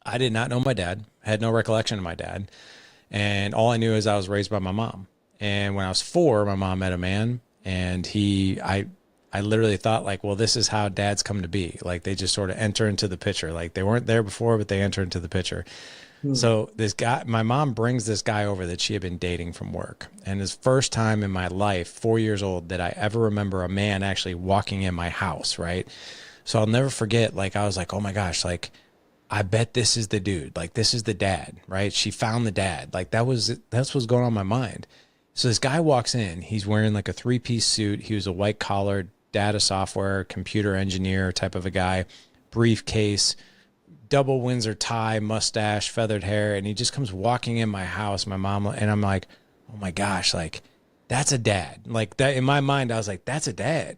I did not know my dad, had no recollection of my dad. And all I knew is I was raised by my mom. And when I was 4, my mom met a man and I literally thought like, well, this is how dads come to be. Like they just sort of enter into the picture. Like they weren't there before, but they enter into the picture. Hmm. So this guy, my mom brings this guy over that she had been dating from work. And his first time in my life, 4 years old, that I ever remember a man actually walking in my house. Right. So I'll never forget, like, I was like, oh my gosh, like, I bet this is the dude. Like, this is the dad, right? She found the dad. Like, that's what's going on in my mind. So this guy walks in. He's wearing like a three-piece suit. He was a white collar data software, computer engineer type of a guy, briefcase, double Windsor tie, mustache, feathered hair. And he just comes walking in my house, my mom, and I'm like, oh my gosh, like, that's a dad. Like, that in my mind, I was like, that's a dad.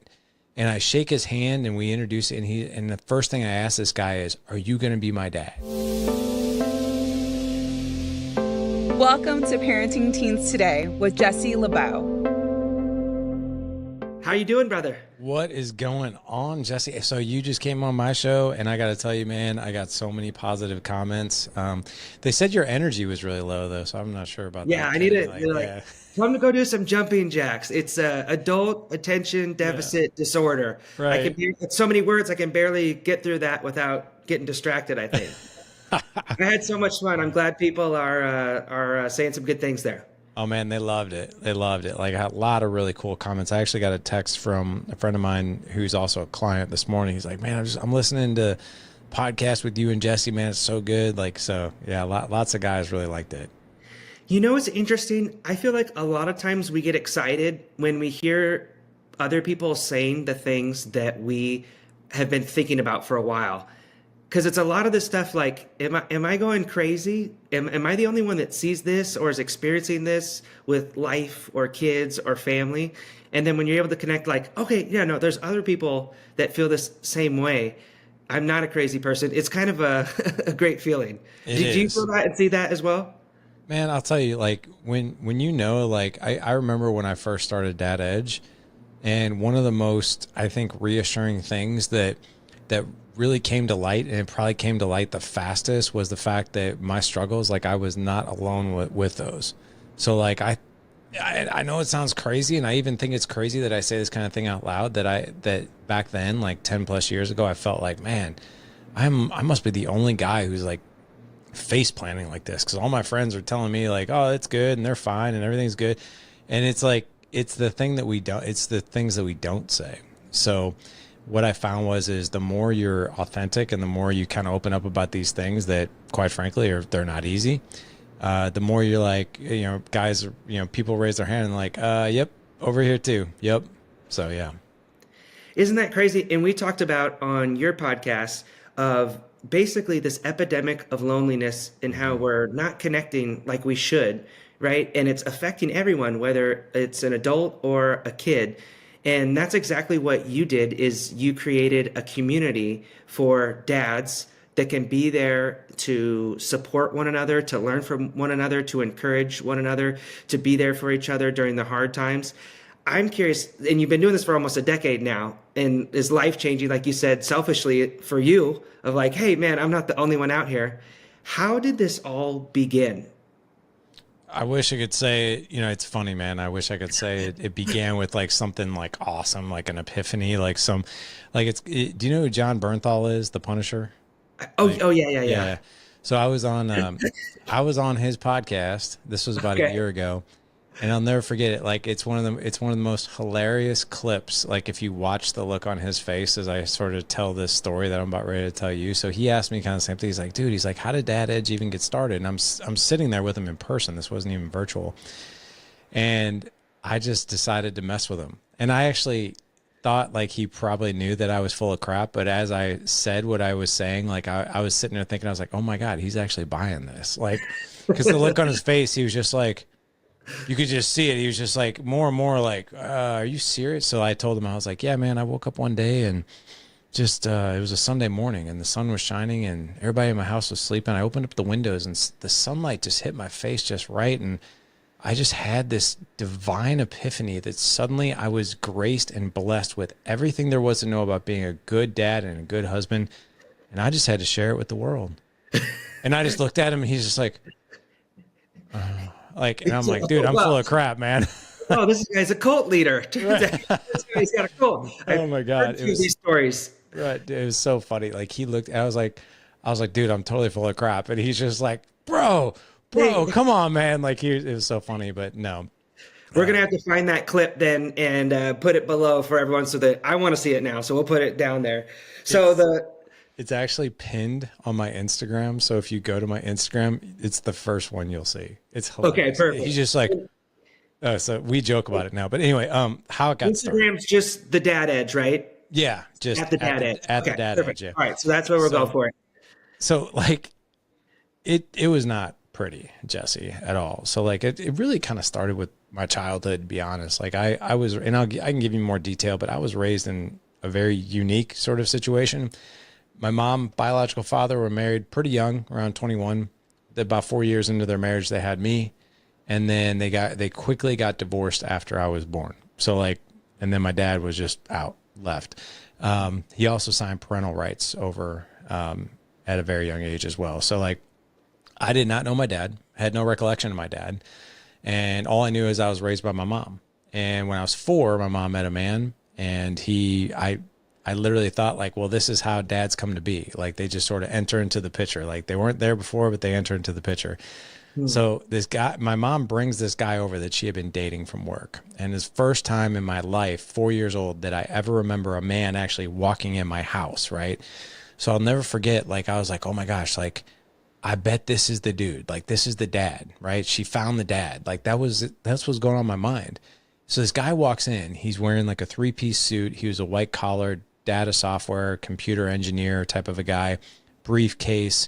And I shake his hand and we introduce it, and the first thing I ask this guy is, are you going to be my dad? Welcome to Parenting Teens Today with Jesse LeBeau. How you doing, brother? What is going on, Jesse? So you just came on my show, and I got to tell you, man, I got so many positive comments. They said your energy was really low, though, so I'm not sure about Yeah, that. I need it. Like, You're like, yeah, I'm to go do some jumping jacks. It's adult attention yeah, deficit disorder. right. It's so many words, I can barely get through that without getting distracted, I think. I had so much fun. I'm glad people are saying some good things there. Oh man, they loved it. They loved it. Like I had a lot of really cool comments. I actually got a text from a friend of mine who's also a client this morning. He's like, "Man, I'm listening to podcast with you and Jesse. Man, it's so good." Like, so yeah, lots of guys really liked it. You know, it's interesting. I feel like a lot of times we get excited when we hear other people saying the things that we have been thinking about for a while. Because it's a lot of this stuff like, am I going crazy? Am I the only one that sees this or is experiencing this with life or kids or family? And then when you're able to connect, like, okay, yeah, no, there's other people that feel this same way. I'm not a crazy person. It's kind of a, a great feeling. It Did you is. feel that and see that as well? Man, I'll tell you, like when you know, like I remember when I first started Dad Edge, and one of the most, I think, reassuring things that really came to light, and it probably came to light the fastest, was the fact that my struggles, like I was not alone with those. So like I know it sounds crazy, and I even think it's crazy that I say this kind of thing out loud, that back then, like 10 plus years ago, I felt like, man, I must be the only guy who's like face planning like this, because all my friends are telling me like, oh, it's good and they're fine and everything's good. And it's like, it's the things that we don't say. So what I found is the more you're authentic and the more you kind of open up about these things that quite frankly they're not easy, the more you're like, guys, people raise their hand and like, yep, over here too. Yep. So yeah. Isn't that crazy? And we talked about on your podcast of basically this epidemic of loneliness and how we're not connecting like we should, right? And it's affecting everyone, whether it's an adult or a kid. And that's exactly what you did is you created a community for dads that can be there to support one another, to learn from one another, to encourage one another, to be there for each other during the hard times. I'm curious, and you've been doing this for almost a decade now, and is life changing, like you said, selfishly for you, of like, hey, man, I'm not the only one out here. How did this all begin? I wish I could say, it's funny, man. I wish I could say it began with like something like awesome, like an epiphany, like do you know who John Bernthal is, the Punisher? Oh, Like, oh yeah, yeah, yeah. yeah. So I was on his podcast. This was about a Okay. year ago, and I'll never forget it. Like it's one of the most hilarious clips. Like if you watch the look on his face as I sort of tell this story that I'm about ready to tell you. So he asked me kind of the same thing. He's like, dude, he's like, how did Dad Edge even get started? And I'm sitting there with him in person. This wasn't even virtual. And I just decided to mess with him. And I actually thought like he probably knew that I was full of crap. But as I said what I was saying, like I was sitting there thinking, I was like, oh my God, he's actually buying this. Like, because the look on his face, he was just like, you could just see it. He was just like more and more like, are you serious? So I told him, I was like, yeah, man, I woke up one day and just, it was a Sunday morning and the sun was shining and everybody in my house was sleeping. I opened up the windows and the sunlight just hit my face just right. And I just had this divine epiphany that suddenly I was graced and blessed with everything there was to know about being a good dad and a good husband. And I just had to share it with the world. And I just looked at him and he's just like, and I'm like, dude, I'm full Well, of crap, man. oh, this guy's a cult leader. Turns Right. out this guy's got a cult. Oh my God. I've heard these stories. Right. It was so funny. Like he looked, I was like, dude, I'm totally full of crap. And he's just like, bro, Hey. come on, man. Like it was so funny, but no. We're gonna have to find that clip then and put it below for everyone so that I want to see it now. So we'll put it down there. So It's actually pinned on my Instagram. So if you go to my Instagram, it's the first one you'll see. It's hilarious. okay, perfect. He's just like, so we joke about it now. But anyway, how it got started. Instagram's just the dad edge, right? Yeah, just At the dad edge. At the Okay, dad perfect. edge. Yeah. All right, so that's where we'll go for it. So like it was not pretty, Jesse, at all. So like it really kind of started with my childhood, to be honest. Like I was, and I can give you more detail, but I was raised in a very unique sort of situation. My mom, biological father were married pretty young, around 21. About 4 years into their marriage, they had me. And then they quickly got divorced after I was born. So like, and then my dad was just left. He also signed parental rights over, at a very young age as well. So like, I did not know my dad, had no recollection of my dad. And all I knew is I was raised by my mom. And when I was 4, my mom met a man, and I literally thought like, well, this is how dads come to be. Like they just sort of enter into the picture. Like they weren't there before, but they enter into the picture. So this guy, my mom brings this guy over that she had been dating from work. And his first time in my life, 4 years old, that I ever remember a man actually walking in my house. Right. So I'll never forget, like, I was like, oh my gosh, like, I bet this is the dude. Like, this is the dad, right? She found the dad. Like that's what's going on in my mind. So this guy walks in, he's wearing like a 3-piece suit. He was a white collar data software, computer engineer type of a guy, briefcase,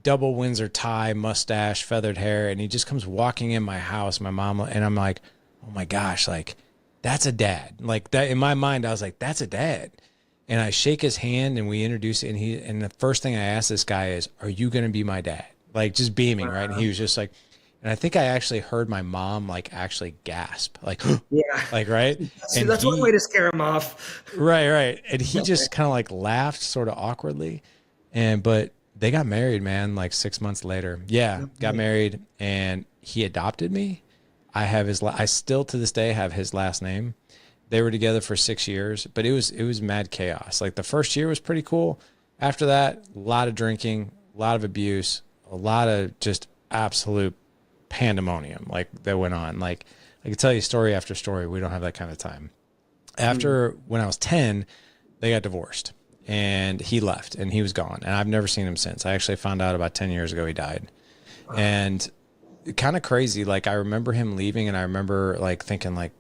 double Windsor tie, mustache, feathered hair. And he just comes walking in my house, my mom, and I'm like, oh my gosh, like that's a dad. Like that in my mind, I was like, that's a dad. And I shake his hand and we introduce it. And the first thing I asked this guy is, are you going to be my dad? Like just beaming. Right. And he was just like, and I think I actually heard my mom like actually gasp, like, Yeah. like, right. And That's one way to scare him off. Right. Right. And he just kind of like laughed sort of awkwardly. But they got married, man, like 6 months later. Yeah. Got married, and he adopted me. I have I still to this day have his last name. They were together for 6 years, but it was mad chaos. Like the first year was pretty cool. After that, a lot of drinking, a lot of abuse, a lot of just absolute pandemonium like that went on. Like I could tell you story after story. We don't have that kind of time. After when I was 10, they got divorced and he left and he was gone. And I've never seen him since. I actually found out about 10 years ago he died. Wow. And kind of crazy. Like I remember him leaving, and I remember like thinking like,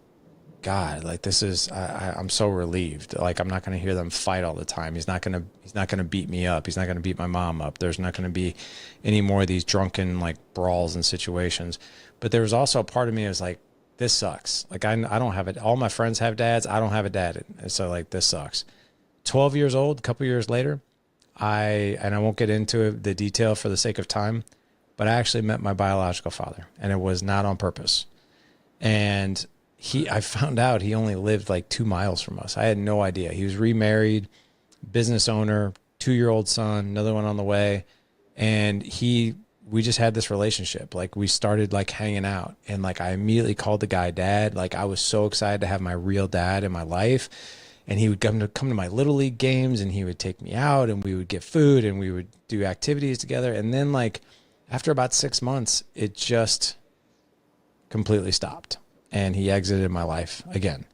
God, like this is, I'm so relieved. Like I'm not going to hear them fight all the time. He's not going to beat me up. He's not going to beat my mom up. There's not going to be any more of these drunken like brawls and situations. But there was also a part of me that was like, this sucks. Like I don't have it. All my friends have dads. I don't have a dad. And so like, this sucks. 12 years old, a couple years later, I won't get into the detail for the sake of time, but I actually met my biological father, and it was not on purpose. And I found out he only lived like 2 miles from us. I had no idea. He was remarried, business owner, 2-year-old son, another one on the way. And we just had this relationship. Like we started like hanging out, and like I immediately called the guy dad. Like I was so excited to have my real dad in my life. And he would come to my little league games, and he would take me out, and we would get food, and we would do activities together. And then like after about 6 months, it just completely stopped. And he exited my life again.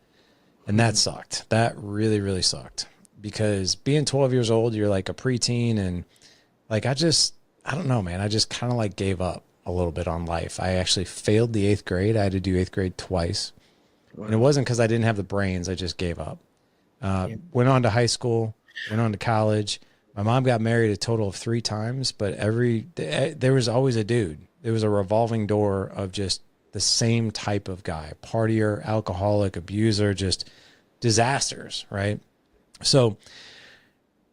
And that sucked. That really, really sucked. Because being 12 years old, you're like a preteen, and like I don't know, man. I just kind of like gave up a little bit on life. I actually failed the 8th grade. I had to do 8th grade twice. Wow. And it wasn't because I didn't have the brains. I just gave up. Went on to high school, went on to college. My mom got married a total of 3 times, but there was always a dude. There was a revolving door of just the same type of guy, partier, alcoholic, abuser, just disasters, right? So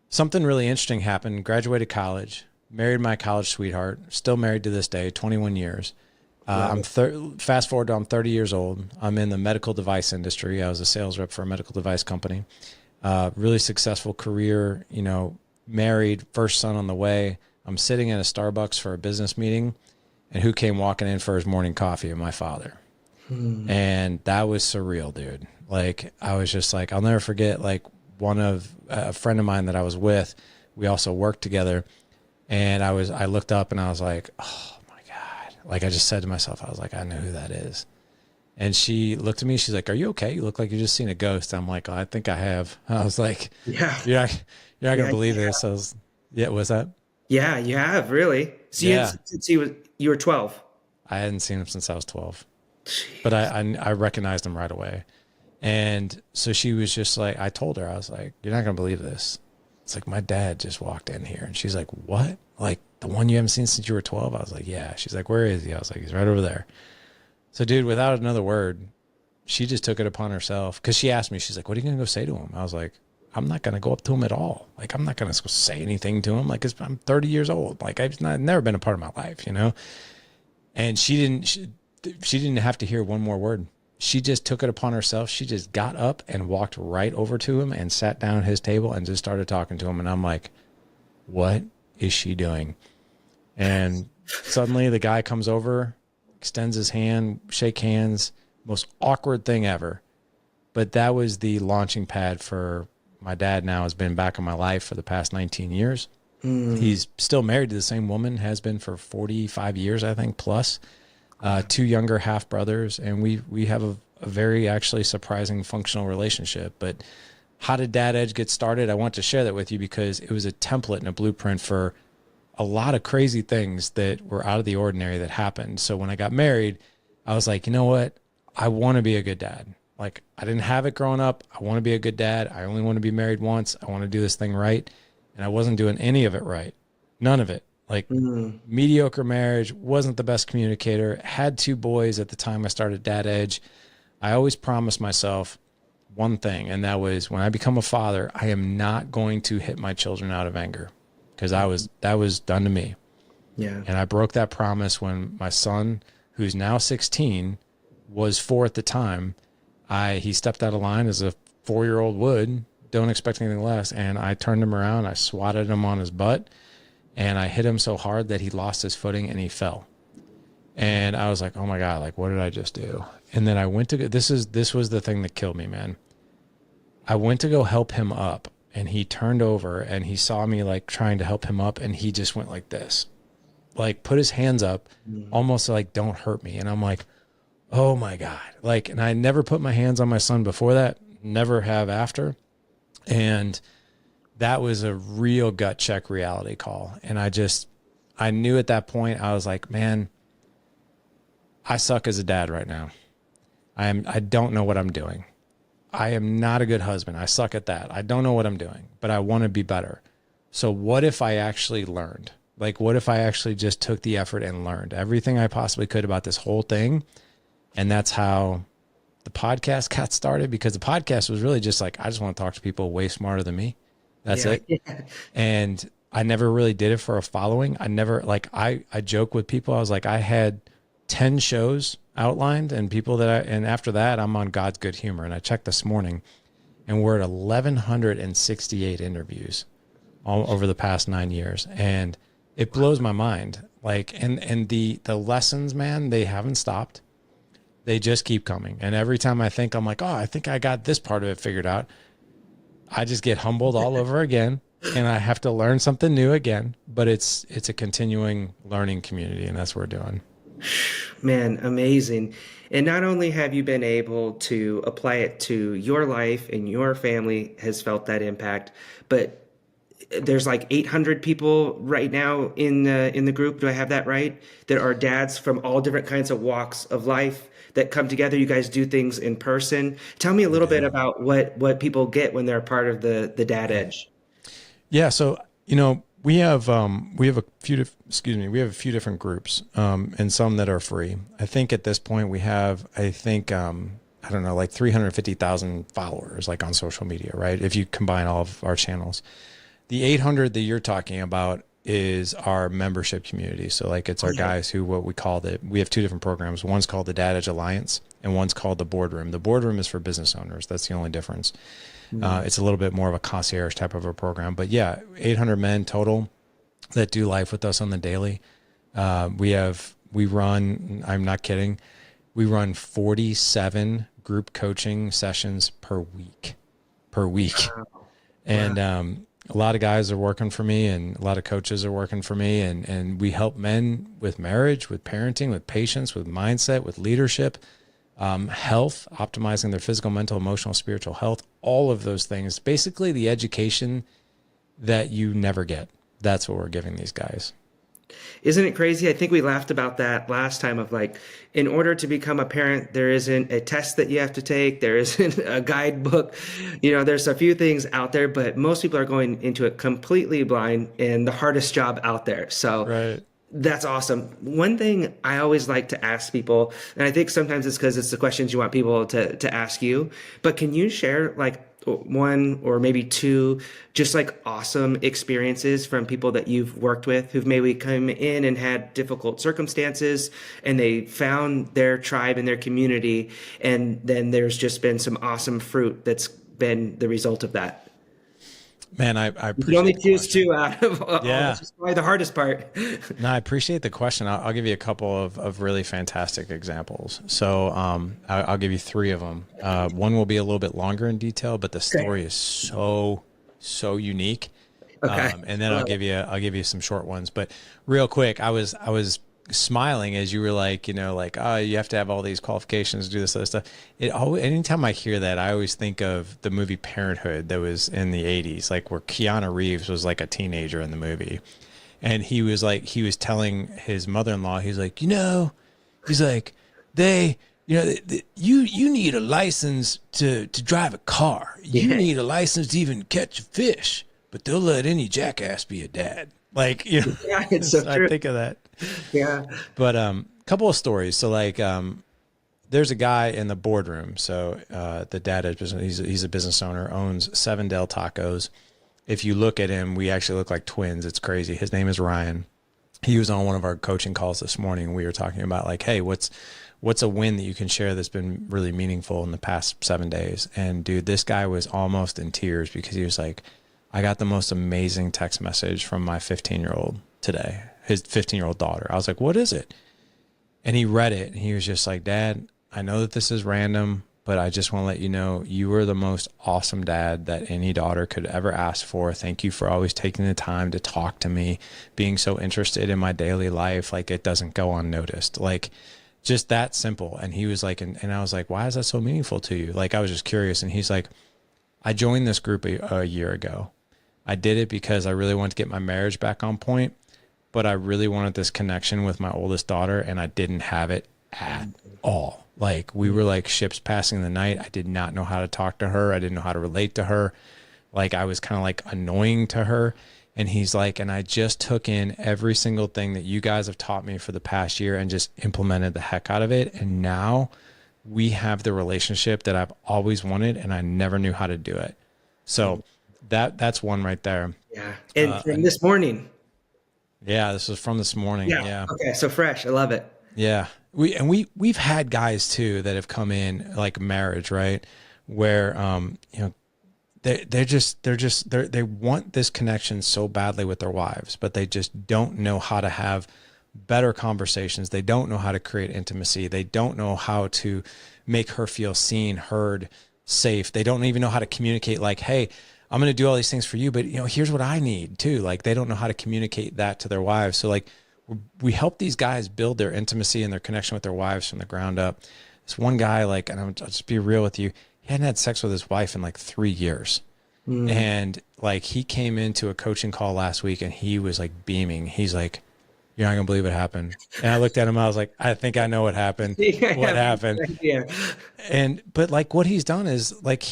something really interesting happened. Graduated college, married my college sweetheart, still married to this day, 21 years. Fast forward to I'm 30 years old. I'm in the medical device industry. I was a sales rep for a medical device company. Really successful career, married, first son on the way. I'm sitting at a Starbucks for a business meeting, and who came walking in for his morning coffee? My father. And that was surreal, dude. Like, I was just like, I'll never forget, like, a friend of mine that I was with, we also worked together. And I looked up and I was like, oh my God. Like, I just said to myself, I was like, I know who that is. And she looked at me. She's like, are you okay? You look like you just seen a ghost. I'm like, oh, I think I have. I was like, Yeah. you're not going to believe this. I was, yeah, what's that? Yeah, you have really. So Yeah. since you were 12. I hadn't seen him since I was 12, but I recognized him right away. And so she was just like, I told her, I was like, you're not going to believe this. It's like, my dad just walked in here. And she's like, what? Like, the one you haven't seen since you were 12? I was like, yeah. She's like, where is he? I was like, he's right over there. So, dude, without another word, she just took it upon herself. Because she asked me, she's like, what are you going to go say to him? I was like, I'm not going to go up to him at all. Like, I'm not going to say anything to him. Like, I'm 30 years old. Like, I've never been a part of my life, you know? And she didn't have to hear one more word. She just took it upon herself. She just got up and walked right over to him and sat down at his table and just started talking to him. And I'm like, what is she doing? And suddenly the guy comes over, extends his hand, shake hands, most awkward thing ever. But that was the launching pad for my dad. Now has been back in my life for the past 19 years. He's still married to the same woman, has been for 45 years, I think, plus. Two younger half brothers, and we have a very actually surprising functional relationship. But how did Dad Edge get started? I want to share that with you because it was a template and a blueprint for a lot of crazy things that were out of the ordinary that happened. So when I got married, I was like, you know what? I want to be a good dad. Like, I didn't have it growing up. I want to be a good dad. I only want to be married once. I want to do this thing right. And I wasn't doing any of it right. None of it. Like, mediocre marriage, wasn't the best communicator, had two boys at the time I started Dad Edge. I always promised myself one thing, and that was when I become a father, I am not going to hit my children out of anger, because that was done to me. Yeah. And I broke that promise when my son, who's now 16, was 4 at the time. He stepped out of line as a 4-year-old would. Don't expect anything less. And I turned him around. I swatted him on his butt, and I hit him so hard that he lost his footing and he fell. And I was like, oh my God, like, what did I just do? And then I went to, this was the thing that killed me, man. I went to go help him up, and he turned over and he saw me like trying to help him up, and he just went like this, like put his hands up, almost like, don't hurt me. And I'm like, oh my God. Like, and I never put my hands on my son before that, never have after. And that was a real gut check reality call. And I knew at that point, I was like, man, I suck as a dad right now. I don't know what I'm doing. I am not a good husband. I suck at that. I don't know what I'm doing, but I want to be better. So what if I actually learned? Like, what if I actually just took the effort and learned everything I possibly could about this whole thing? And that's how the podcast got started, because the podcast was really just like, I just want to talk to people way smarter than me. That's it. Yeah. And I never really did it for a following. I never, like, I joke with people. I was like, I had 10 shows outlined, and and after that, I'm on God's good humor. And I checked this morning, and we're at 1,168 interviews all over the past 9 years. And it blows my mind. Like, and the lessons, man, they haven't stopped. They just keep coming. And every time I think, I'm like, oh, I think I got this part of it figured out, I just get humbled all over again, and I have to learn something new again. But it's a continuing learning community, and that's what we're doing. Man, amazing. And not only have you been able to apply it to your life and your family has felt that impact, but there's like 800 people right now in the group. Do I have that right? That are dads from all different kinds of walks of life that come together. You guys do things in person. Tell me a little bit about what people get when they're a part of the Dad Edge. Yeah. So, we have a few different groups, and some that are free. I think at this point we have, I don't know, like 350,000 followers, like on social media, right? If you combine all of our channels. The 800 that you're talking about is our membership community. So like, it's our guys who, what we call we have 2 different programs. One's called the Dad Edge Alliance, and one's called the Boardroom. The Boardroom is for business owners. That's the only difference. It's a little bit more of a concierge type of a program, but yeah, 800 men total. that do life with us on the daily. We run, I'm not kidding, we run 47 group coaching sessions per week. And a lot of guys are working for me, and a lot of coaches are working for me, and we help men with marriage, with parenting, with patience, with mindset, with leadership, health, optimizing their physical, mental, emotional, spiritual health, all of those things. Basically the education that you never get. That's what we're giving these guys. Isn't it crazy? I think we laughed about that last time of like, in order to become a parent, there isn't a test that you have to take. There isn't a guidebook. There's a few things out there, but most people are going into it completely blind and the hardest job out there. So Right. that's awesome. One thing I always like to ask people, and I think sometimes it's because it's the questions you want people to ask you, but can you share like one or maybe two just like awesome experiences from people that you've worked with who've maybe come in and had difficult circumstances and they found their tribe and their community, and then there's just been some awesome fruit that's been the result of that? Man, I You can appreciate only the choose question. two out of all. Yeah. This is probably the hardest part. No, I appreciate the question. I'll give you a couple of really fantastic examples. So I'll give you three of them. One will be a little bit longer in detail, but the story is so unique. Okay. And then I'll give you some short ones. But real quick, I was smiling as you were like, oh, you have to have all these qualifications to do this other stuff. Anytime I hear that, I always think of the movie Parenthood that was in the 80s, like where Keanu Reeves was like a teenager in the movie. And he was telling his mother-in-law, he's like, you need a license to drive a car. You need a license to even catch a fish, but they'll let any jackass be a dad. Like, Yeah, it's so I true. think of that. Yeah. But couple of stories. So like there's a guy in the boardroom. So the dad is he's a business owner, owns 7 Del Tacos. If you look at him, we actually look like twins. It's crazy. His name is Ryan. He was on one of our coaching calls this morning. We were talking about like, hey, what's a win that you can share that's been really meaningful in the past 7 days? And dude, this guy was almost in tears because he was like, I got the most amazing text message from my 15-year-old today, his 15-year-old daughter. I was like, what is it? And he read it and he was just like, Dad, I know that this is random, but I just want to let you know you were the most awesome dad that any daughter could ever ask for. Thank you for always taking the time to talk to me, being so interested in my daily life. Like it doesn't go unnoticed. Like just that simple. And he was like, and I was like, why is that so meaningful to you? Like I was just curious. And he's like, I joined this group a year ago. I did it because I really wanted to get my marriage back on point, but I really wanted this connection with my oldest daughter, and I didn't have it at all. Like we were like ships passing the night. I did not know how to talk to her. I didn't know how to relate to her. Like I was kind of like annoying to her. And he's like, and I just took in every single thing that you guys have taught me for the past year and just implemented the heck out of it. And now we have the relationship that I've always wanted, and I never knew how to do it. So that's one right there. Yeah. And from this morning. Yeah, this was from this morning. Yeah. Okay. So fresh. I love it. Yeah. We've had guys too that have come in like marriage, right? Where they want this connection so badly with their wives, but they just don't know how to have better conversations. They don't know how to create intimacy. They don't know how to make her feel seen, heard, safe. They don't even know how to communicate like, hey, I'm going to do all these things for you, but here's what I need too. Like they don't know how to communicate that to their wives. So like we help these guys build their intimacy and their connection with their wives from the ground up. This one guy, like, and I'll just be real with you, he hadn't had sex with his wife in like 3 years. And like he came into a coaching call last week and he was like beaming. He's like, you're not gonna believe what happened. And I looked at him, I was like, I think I know what happened. What happened? Yeah. But like what he's done is like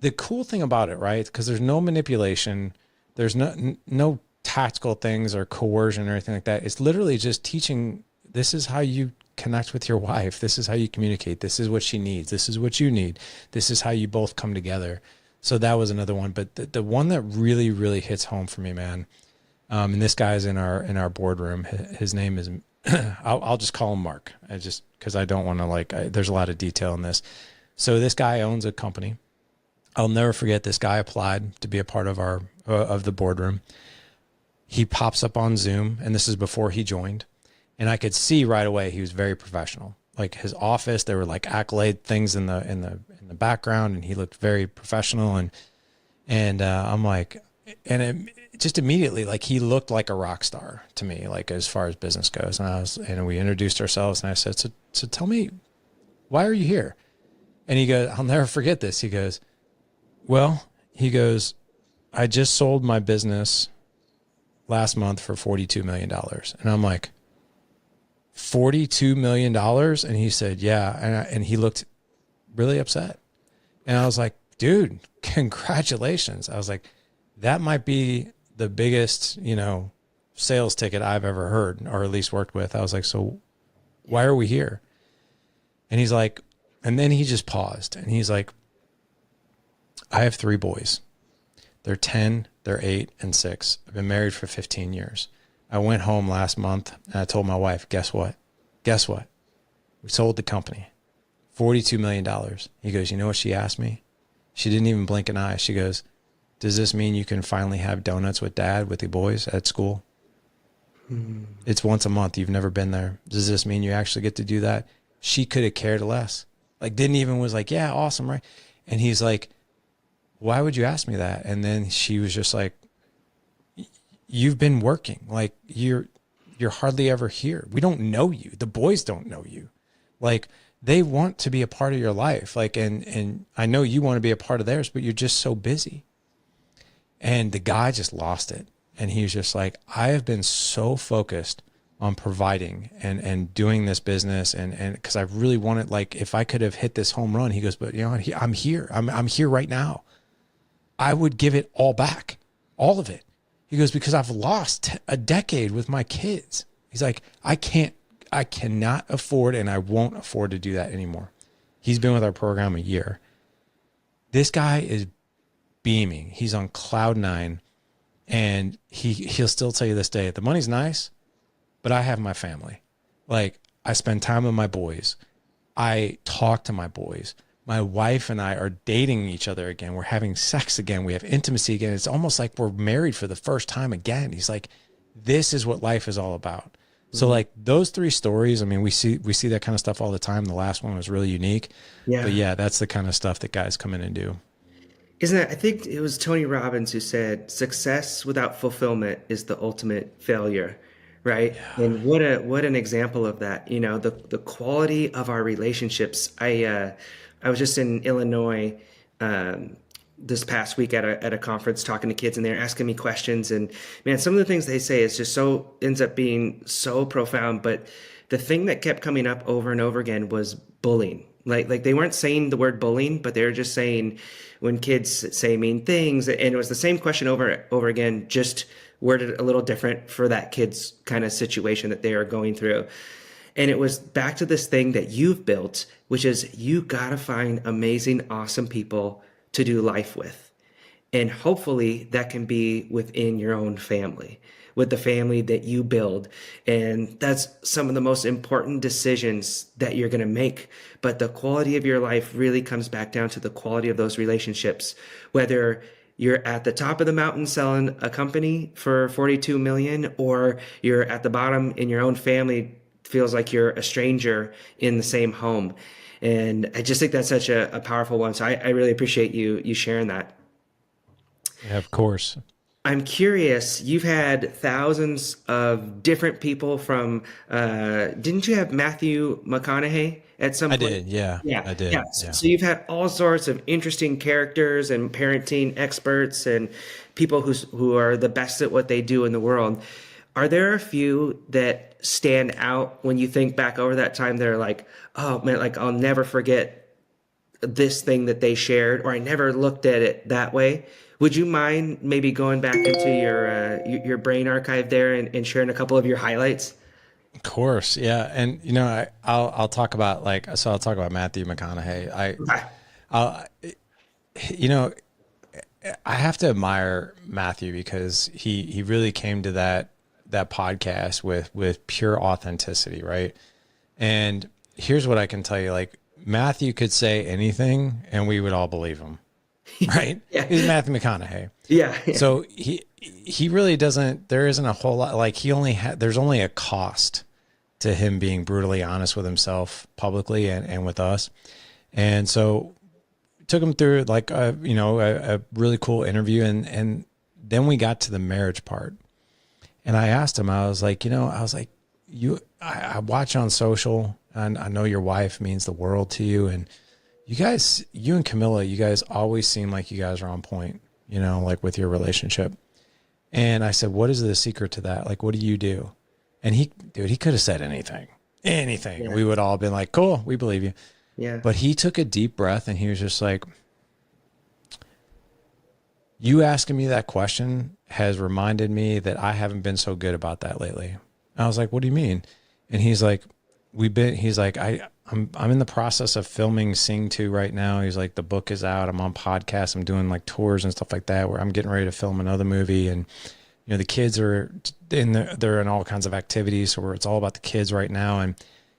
the cool thing about it, right? Because there's no manipulation, there's no tactical things or coercion or anything like that. It's literally just teaching, this is how you connect with your wife. This is how you communicate. This is what she needs. This is what you need. This is how you both come together. So that was another one. But the one that really, really hits home for me, man, and this guy's in our boardroom. His name is, I'll just call him Mark. Because I don't want to there's a lot of detail in this. So this guy owns a company. I'll never forget this guy applied to be a part of the boardroom. he pops up on Zoom, and this is before he joined. And I could see right away he was very professional. Like his office, there were like accolade things in the background, and he looked very professional. And I'm like, and it just immediately, like he looked like a rock star to me, like as far as business goes. And we introduced ourselves, and I said, so tell me, why are you here? And he goes, I'll never forget this. He goes, well, I just sold my business last month for $42 million. And I'm like, $42 million? And he said, yeah. And he looked really upset. And I was like, dude, congratulations. I was like, that might be the biggest, sales ticket I've ever heard, or at least worked with. I was like, so why are we here? And he's like, and then he just paused, and he's like, I have 3 boys. They're 10, they're 8, and 6. I've been married for 15 years. I went home last month, and I told my wife, guess what? Guess what? We sold the company. $42 million. He goes, you know what she asked me? She didn't even blink an eye. She goes, does this mean you can finally have donuts with dad, with the boys at school? It's once a month. You've never been there. Does this mean you actually get to do that? She could have cared less. Like, didn't even was like, yeah, awesome, right? And he's like, why would you ask me that? And then she was just like, you've been working. Like, you're hardly ever here. We don't know you. The boys don't know you. Like, they want to be a part of your life. Like, and I know you want to be a part of theirs, but you're just so busy. And the guy just lost it. And he was just like, I have been so focused on providing and doing this business. And cause I really wanted, like, if I could have hit this home run, he goes, but I'm here. I'm here right now. I would give it all back, all of it. He goes, because I've lost a decade with my kids. He's like, I cannot afford, and I won't afford to do that anymore. He's been with our program a year. This guy is beaming. He's on cloud 9, and he'll still tell you this day, the money's nice, but I have my family. Like, I spend time with my boys. I talk to my boys. My wife and I are dating each other again. We're having sex again. We have intimacy again. It's almost like we're married for the first time again. He's like, this is what life is all about. Mm-hmm. So like those 3 stories, I mean, we see that kind of stuff all the time. The last one was really unique. Yeah. But yeah, that's the kind of stuff that guys come in and do. Isn't that, I think it was Tony Robbins who said, success without fulfillment is the ultimate failure, right? Yeah. And what an example of that, the quality of our relationships. I was just in Illinois this past week at a conference talking to kids, and they're asking me questions. And man, some of the things they say is just ends up being so profound. But the thing that kept coming up over and over again was bullying. Like they weren't saying the word bullying, but they were just saying when kids say mean things. And it was the same question over again, just worded a little different for that kid's kind of situation that they are going through. And it was back to this thing that you've built, which is you got to find amazing, awesome people to do life with. And hopefully that can be within your own family, with the family that you build. And that's some of the most important decisions that you're going to make. But the quality of your life really comes back down to the quality of those relationships, whether you're at the top of the mountain selling a company for 42 million, or you're at the bottom in your own family, feels like you're a stranger in the same home. And I just think that's such a powerful one. So I really appreciate you sharing that. Yeah, of course. I'm curious, you've had thousands of different people from, didn't you have Matthew McConaughey at some point? I did, yeah. I did. Yeah. Yeah. So you've had all sorts of interesting characters and parenting experts and people who are the best at what they do in the world. Are there a few that stand out when you think back over that time that are like, oh man, like I'll never forget this thing that they shared, or I never looked at it that way? Would you mind maybe going back into your brain archive there and sharing a couple of your highlights? Of course, yeah. And I'll talk about I'll talk about Matthew McConaughey. I have to admire Matthew because he really came to that podcast with pure authenticity, right? And here's what I can tell you, like Matthew could say anything and we would all believe him. right? Yeah. He's Matthew McConaughey. Yeah. So he really doesn't, there isn't a whole lot, like there's only a cost to him being brutally honest with himself publicly and with us. And so took him through like a really cool interview. And then we got to the marriage part. And I asked him, I was like, I watch on social and I know your wife means the world to you. And you and Camilla, you guys always seem like you guys are on point, like with your relationship. And I said, what is the secret to that? Like, what do you do? And he could have said anything. Yeah. We would all been like, cool, we believe you. Yeah. But he took a deep breath and he was just like, you asking me that question has reminded me that I haven't been so good about that lately. I was like, what do you mean? And he's like, I'm in the process of filming Sing 2 right now. He's like, the book is out. I'm on podcasts. I'm doing like tours and stuff like that where I'm getting ready to film another movie. And, the kids are they're in all kinds of activities. So it's all about the kids right now. And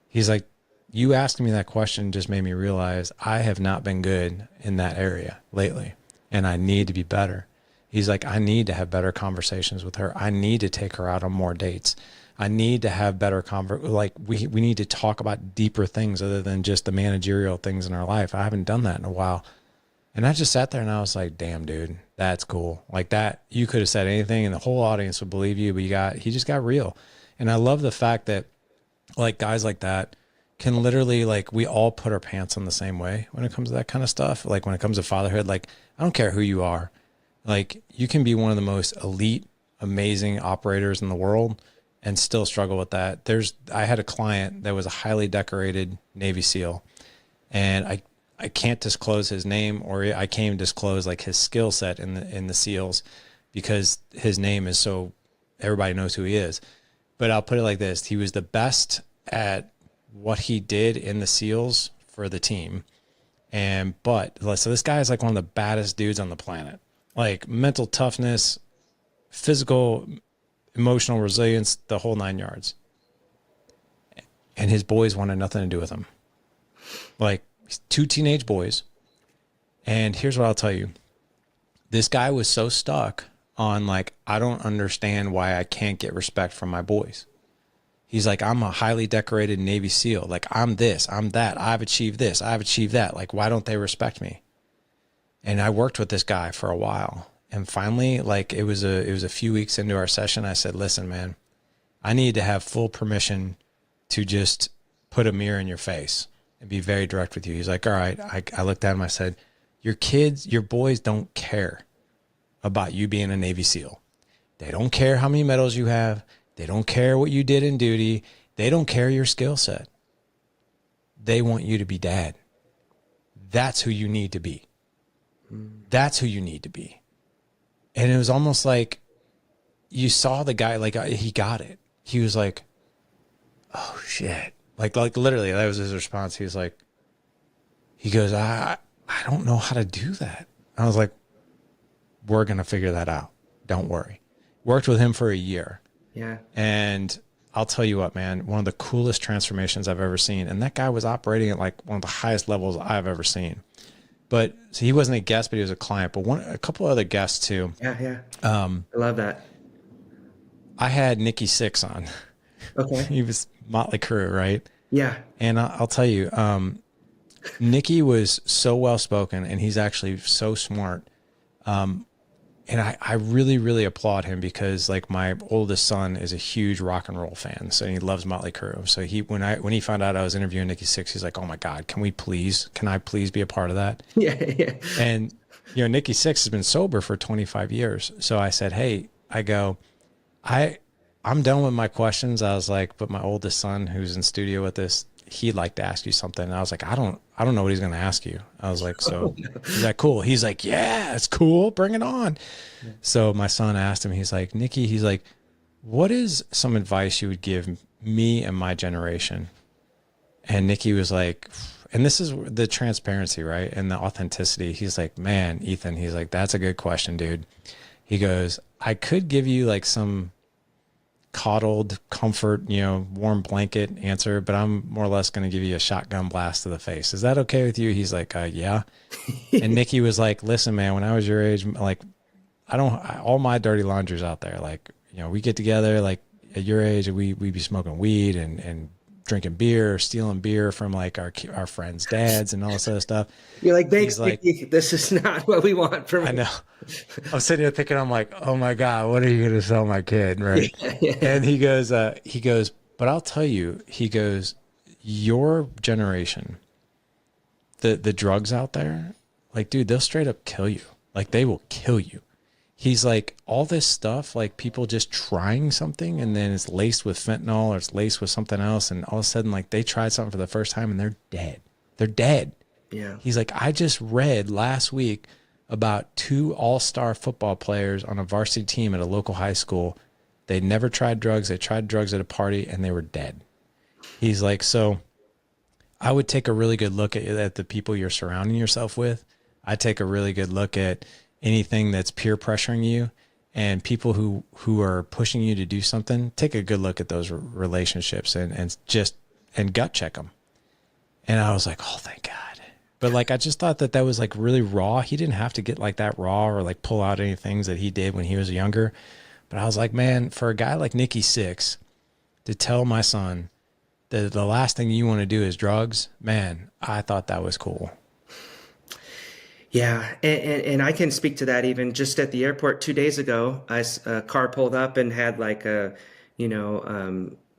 he's like, you asking me that question just made me realize I have not been good in that area lately. And I need to be better. He's like, I need to have better conversations with her. I need to take her out on more dates. I need to have better we need to talk about deeper things other than just the managerial things in our life. I haven't done that in a while. And I just sat there and I was like, damn, dude, that's cool. Like that, you could have said anything and the whole audience would believe you, but he just got real. And I love the fact that like guys like that can literally, like, we all put our pants on the same way when it comes to that kind of stuff. Like when it comes to fatherhood, like, I don't care who you are. Like you can be one of the most elite, amazing operators in the world and still struggle with that. I had a client that was a highly decorated Navy SEAL, and I can't disclose his name, or I can't even disclose like his skill set in the SEALs because his name is so everybody knows who he is. But I'll put it like this. He was the best at what he did in the SEALs for the team. So this guy is like one of the baddest dudes on the planet, like mental toughness, physical, emotional resilience, the whole 9 yards. And his boys wanted nothing to do with him. Like 2 teenage boys. And here's what I'll tell you. This guy was so stuck on like, I don't understand why I can't get respect from my boys. He's like, I'm a highly decorated Navy SEAL. Like I'm this, I'm that. I've achieved this. I've achieved that. Like, why don't they respect me? And I worked with this guy for a while. And finally, like it was a few weeks into our session, I said, listen, man, I need to have full permission to just put a mirror in your face and be very direct with you. He's like, all right. I looked at him. I said, your boys don't care about you being a Navy SEAL. They don't care how many medals you have. They don't care what you did in duty. They don't care your skill set. They want you to be dad. That's who you need to be. That's who you need to be. And it was almost like you saw the guy, like he got it. He was like, oh shit. Like literally that was his response. He was like, he goes, I don't know how to do that. I was like, we're going to figure that out. Don't worry. Worked with him for a year. Yeah. And I'll tell you what, man, one of the coolest transformations I've ever seen. And that guy was operating at like one of the highest levels I've ever seen. But so he wasn't a guest, but he was a client. But a couple other guests too. Yeah. I love that. I had Nikki Sixx on. Okay. He was Motley Crue, right? Yeah. And I'll tell you, Nikki was so well spoken, and he's actually so smart. And I really, really applaud him because like my oldest son is a huge rock and roll fan. So he loves Motley Crue. So when he found out I was interviewing Nikki Sixx, he's like, oh my God, can I please be a part of that? Yeah. And, Nikki Sixx has been sober for 25 years. So I said, hey, I'm done with my questions. I was like, but my oldest son who's in studio with us, he'd like to ask you something. And I was like, I don't know what he's going to ask you. I was like, so is that cool? He's like, yeah, it's cool. Bring it on. Yeah. So my son asked him, he's like, Nikki, he's like, what is some advice you would give me and my generation? And Nikki was like, and this is the transparency, right? And the authenticity. He's like, man, Ethan, he's like, that's a good question, dude. He goes, I could give you like some coddled comfort, warm blanket answer, but I'm more or less going to give you a shotgun blast to the face. Is that okay with you? He's like, yeah. And Nikki was like, listen, man, when I was your age, like, all my dirty laundry's out there. Like, we get together, like at your age, we be smoking weed and drinking beer, stealing beer from like our friends' dads and all this other stuff. You're like, He's like, this is not what we want from. I know. I'm sitting here thinking, I'm like, oh my God, what are you going to sell my kid? Right. Yeah. And he goes, but I'll tell you, he goes, your generation, the drugs out there, like, dude, they'll straight up kill you. Like, they will kill you. He's like, all this stuff, like people just trying something and then it's laced with fentanyl or it's laced with something else. And all of a sudden, like they tried something for the first time and they're dead. They're dead. Yeah. He's like, I just read last week about 2 all-star football players on a varsity team at a local high school. They never tried drugs. They tried drugs at a party and they were dead. He's like, so I would take a really good look at the people you're surrounding yourself with. I take a really good look at anything that's peer pressuring you and people who are pushing you to do something. Take a good look at those relationships and gut check them. And I was like, oh, thank God. But like, I just thought that was like really raw. He didn't have to get like that raw or like pull out any things that he did when he was younger. But I was like, man, for a guy like Nikki Sixx to tell my son that the last thing you want to do is drugs, man, I thought that was cool. Yeah, and I can speak to that even just at the airport 2 days ago. A car pulled up and had like a,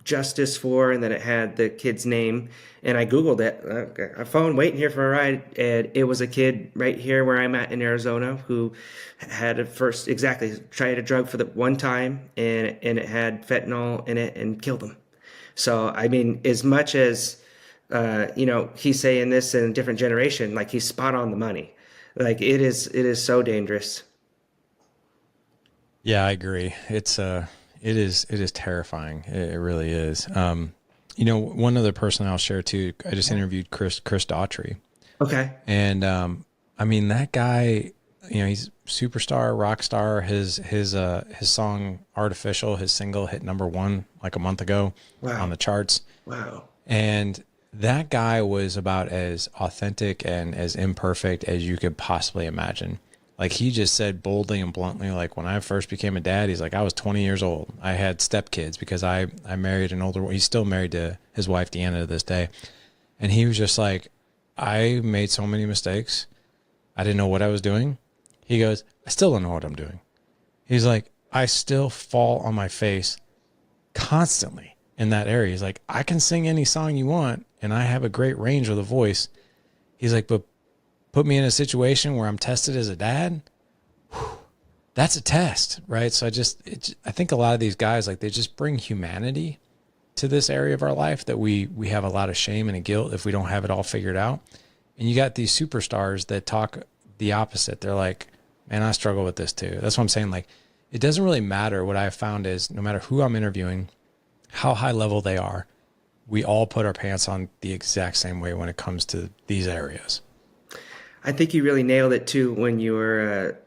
justice for, and then it had the kid's name. And I Googled it, a phone waiting here for a ride. And it was a kid right here where I'm at in Arizona who had tried a drug for the one time and it had fentanyl in it and killed him. So, I mean, as much as, he's saying this in a different generation, like he's spot on the money. Like it is so dangerous. Yeah, I agree. It is terrifying. It really is. One other person I'll share too. I just interviewed Chris Daughtry. Okay. And I mean that guy, he's superstar, rock star. His song "Artificial," his single hit #1 like a month ago. Wow. On the charts. Wow. And that guy was about as authentic and as imperfect as you could possibly imagine. Like he just said boldly and bluntly, like when I first became a dad, he's like, I was 20 years old. I had stepkids because I married an older, he's still married to his wife, Deanna, to this day. And he was just like, I made so many mistakes. I didn't know what I was doing. He goes, I still don't know what I'm doing. He's like, I still fall on my face constantly in that area. He's like, I can sing any song you want and I have a great range of the voice. He's like, but put me in a situation where I'm tested as a dad. Whew, that's a test, right? So I think a lot of these guys, like they just bring humanity to this area of our life that we have a lot of shame and a guilt if we don't have it all figured out. And you got these superstars that talk the opposite. They're like, man, I struggle with this too. That's what I'm saying. Like, it doesn't really matter. What I've found is no matter who I'm interviewing, how high level they are, we all put our pants on the exact same way when it comes to these areas. I think you really nailed it too when you were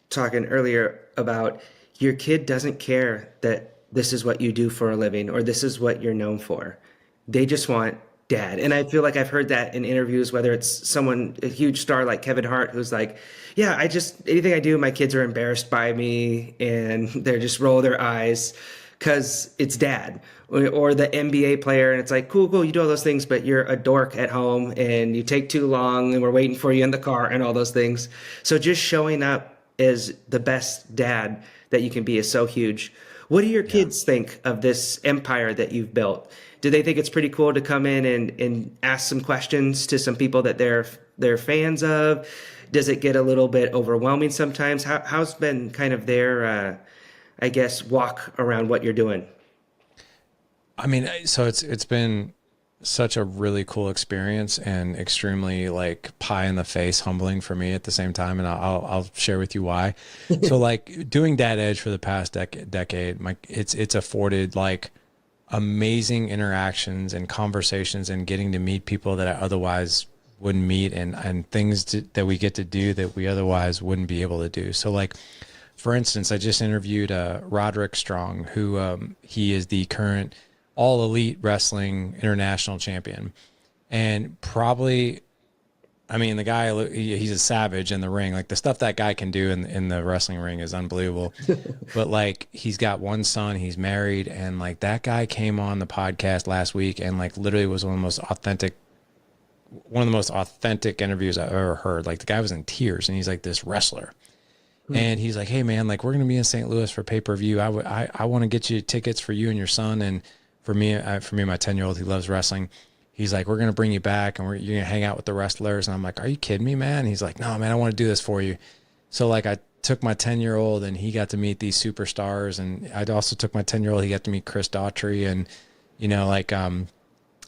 talking earlier about your kid doesn't care that this is what you do for a living or this is what you're known for. They just want dad. And I feel like I've heard that in interviews, whether it's someone, a huge star like Kevin Hart, who's like, yeah, anything I do, my kids are embarrassed by me and they just roll their eyes because it's dad. Or the NBA player, and it's like, cool, you do all those things, but you're a dork at home and you take too long and we're waiting for you in the car and all those things. So just showing up as the best dad that you can be is so huge. What do your kids think of this empire that you've built? Do they think it's pretty cool to come in and ask some questions to some people that they're fans of? Does it get a little bit overwhelming sometimes? How's been kind of their, walk around what you're doing? I mean, so it's been such a really cool experience and extremely like pie in the face, humbling for me at the same time. And I'll share with you why. So like doing Dad Edge for the past decade, it's afforded like amazing interactions and conversations and getting to meet people that I otherwise wouldn't meet and things that we get to do that we otherwise wouldn't be able to do. So like for instance, I just interviewed Roderick Strong, who he is the current All Elite Wrestling International Champion, and probably, I mean, the guy, he's a savage in the ring. Like the stuff that guy can do in the wrestling ring is unbelievable. But like, he's got one son, he's married, and like that guy came on the podcast last week and like literally was one of the most authentic interviews I've ever heard. Like the guy was in tears, and he's like this wrestler. And he's like, hey man, like we're going to be in St. Louis for pay-per-view. I want to get you tickets for you and your son. And for me, my 10-year-old, he loves wrestling. He's like, we're going to bring you back and you're going to hang out with the wrestlers. And I'm like, are you kidding me, man? And he's like, no, man, I want to do this for you. So like I took my 10-year-old and he got to meet these superstars. And I also took my 10-year-old, he got to meet Chris Daughtry. And, you know, like,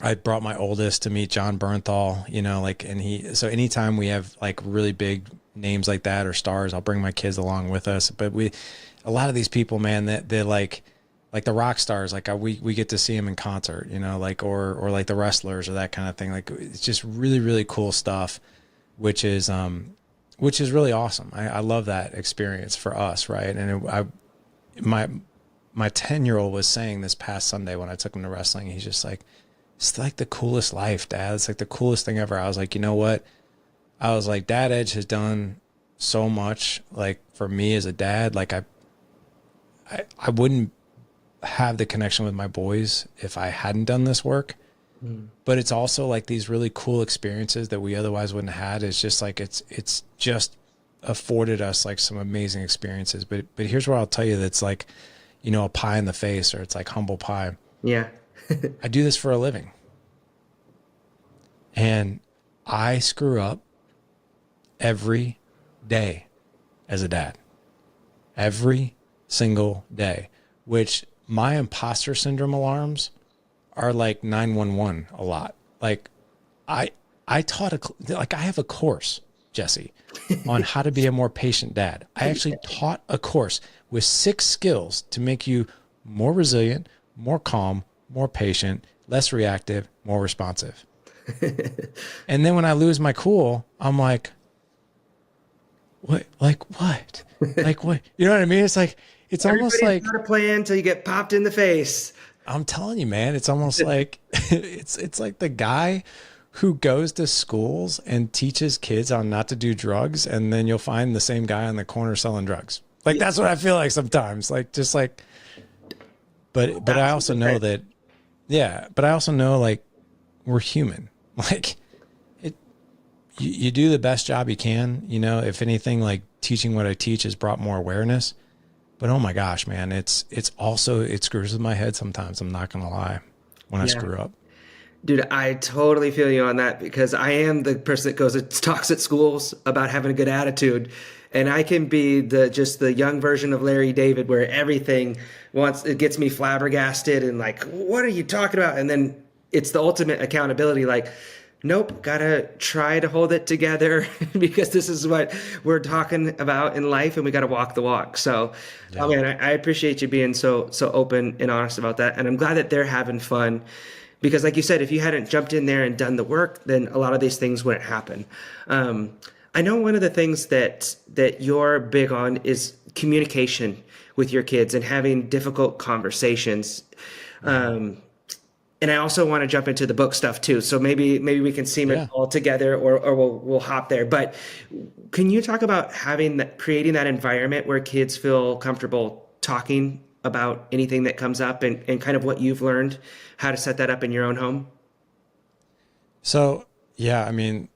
I brought my oldest to meet John Bernthal, you know, like, and so anytime we have like really big names like that or stars, I'll bring my kids along with us. But a lot of these people, man, that they're like the rock stars, like we get to see them in concert, you know, like, or like the wrestlers or that kind of thing. Like it's just really, really cool stuff, which is really awesome. I love that experience for us. Right. And my 10-year-old was saying this past Sunday when I took him to wrestling, he's just like, it's like the coolest life, Dad. It's like the coolest thing ever. I was like, you know what? I was like, Dad Edge has done so much, like for me as a dad. Like I wouldn't have the connection with my boys if I hadn't done this work. But it's also like these really cool experiences that we otherwise wouldn't have had. It's just like it's just afforded us like some amazing experiences. But here's what I'll tell you, that's like, you know, a pie in the face, or it's like humble pie. Yeah. I do this for a living. And I screw up every day as a dad. Every single day. Which my imposter syndrome alarms are like 911 a lot. Like I have a course, Jesse, on how to be a more patient dad. I actually taught a course with 6 skills to make you more resilient, more calm, more patient, less reactive, more responsive. And then when I lose my cool, I'm like, what? Like what? Like what? You know what I mean? It's like, it's almost like got a plan until you get popped in the face. I'm telling you, man, it's almost like it's like the guy who goes to schools and teaches kids on not to do drugs, and then you'll find the same guy on the corner selling drugs. Like that's what I feel like sometimes. Like just like, but I also know that. Yeah, but I also know like we're human. Like you do the best job you can. You know, if anything, like teaching what I teach has brought more awareness. But oh my gosh, man, it's also, it screws with my head sometimes. I'm not gonna lie, when I screw up. Dude, I totally feel you on that, because I am the person that goes and talks at schools about having a good attitude. And I can be just the young version of Larry David, where everything it gets me flabbergasted and like, what are you talking about? And then it's the ultimate accountability. Like, nope, gotta try to hold it together because this is what we're talking about in life, and we gotta walk the walk. So, yeah. Oh man, I appreciate you being so open and honest about that. And I'm glad that they're having fun, because like you said, if you hadn't jumped in there and done the work, then a lot of these things wouldn't happen. I know one of the things that you're big on is communication with your kids and having difficult conversations. And I also want to jump into the book stuff too. So maybe we can seam it all together, or we'll hop there. But can you talk about creating that environment where kids feel comfortable talking about anything that comes up, and kind of what you've learned, how to set that up in your own home? So, yeah, I mean,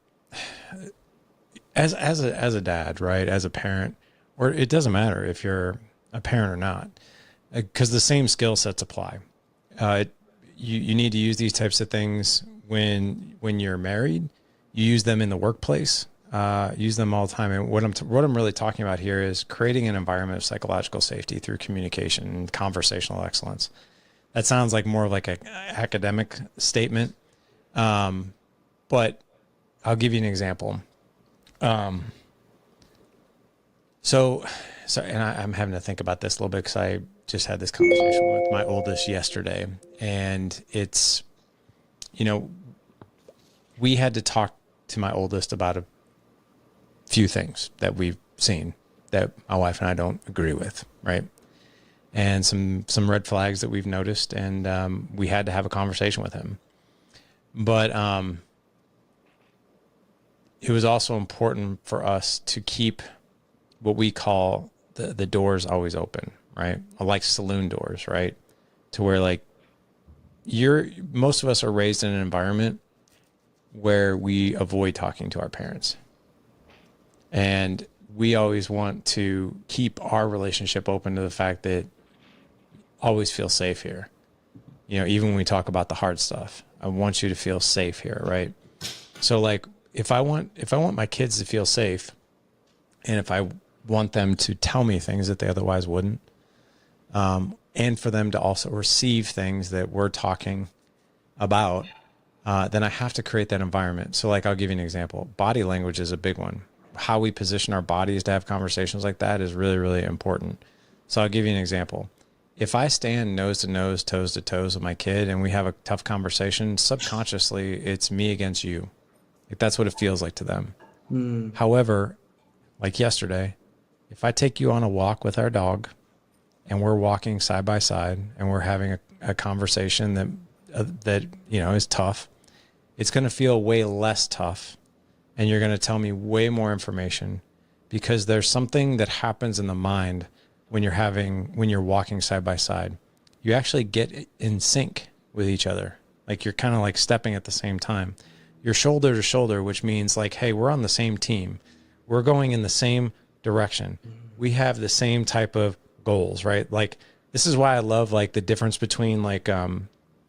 as a dad, right, as a parent, or it doesn't matter if you're a parent or not, because the same skill sets apply. You need to use these types of things when you're married. You use them in the workplace. Use them all the time. And what I'm really talking about here is creating an environment of psychological safety through communication and conversational excellence. That sounds like more of like an academic statement, but I'll give you an example. So, and I'm having to think about this a little bit, because I just had this conversation with my oldest yesterday, and it's, you know, we had to talk to my oldest about a few things that we've seen that my wife and I don't agree with, right? And some red flags that we've noticed, and we had to have a conversation with him. But it was also important for us to keep what we call the doors always open, right? Like saloon doors, right? To where like most of us are raised in an environment where we avoid talking to our parents. And we always want to keep our relationship open to the fact that always feel safe here. You know, even when we talk about the hard stuff, I want you to feel safe here, right? So like if I want my kids to feel safe, and if I want them to tell me things that they otherwise wouldn't, and for them to also receive things that we're talking about, then I have to create that environment. So like, I'll give you an example. Body language is a big one. How we position our bodies to have conversations like that is really, really important. So I'll give you an example. If I stand nose to nose, toes to toes with my kid and we have a tough conversation, subconsciously it's me against you. Like that's what it feels like to them. However, like yesterday, if I take you on a walk with our dog and we're walking side by side and we're having a conversation that you know is tough, it's going to feel way less tough, and you're going to tell me way more information, because there's something that happens in the mind when you're walking side by side. You actually get in sync with each other. Like you're kind of like stepping at the same time. You're shoulder to shoulder, which means like, hey, we're on the same team. We're going in the same direction. We have the same type of goals, right? Like this is why I love like the difference between like a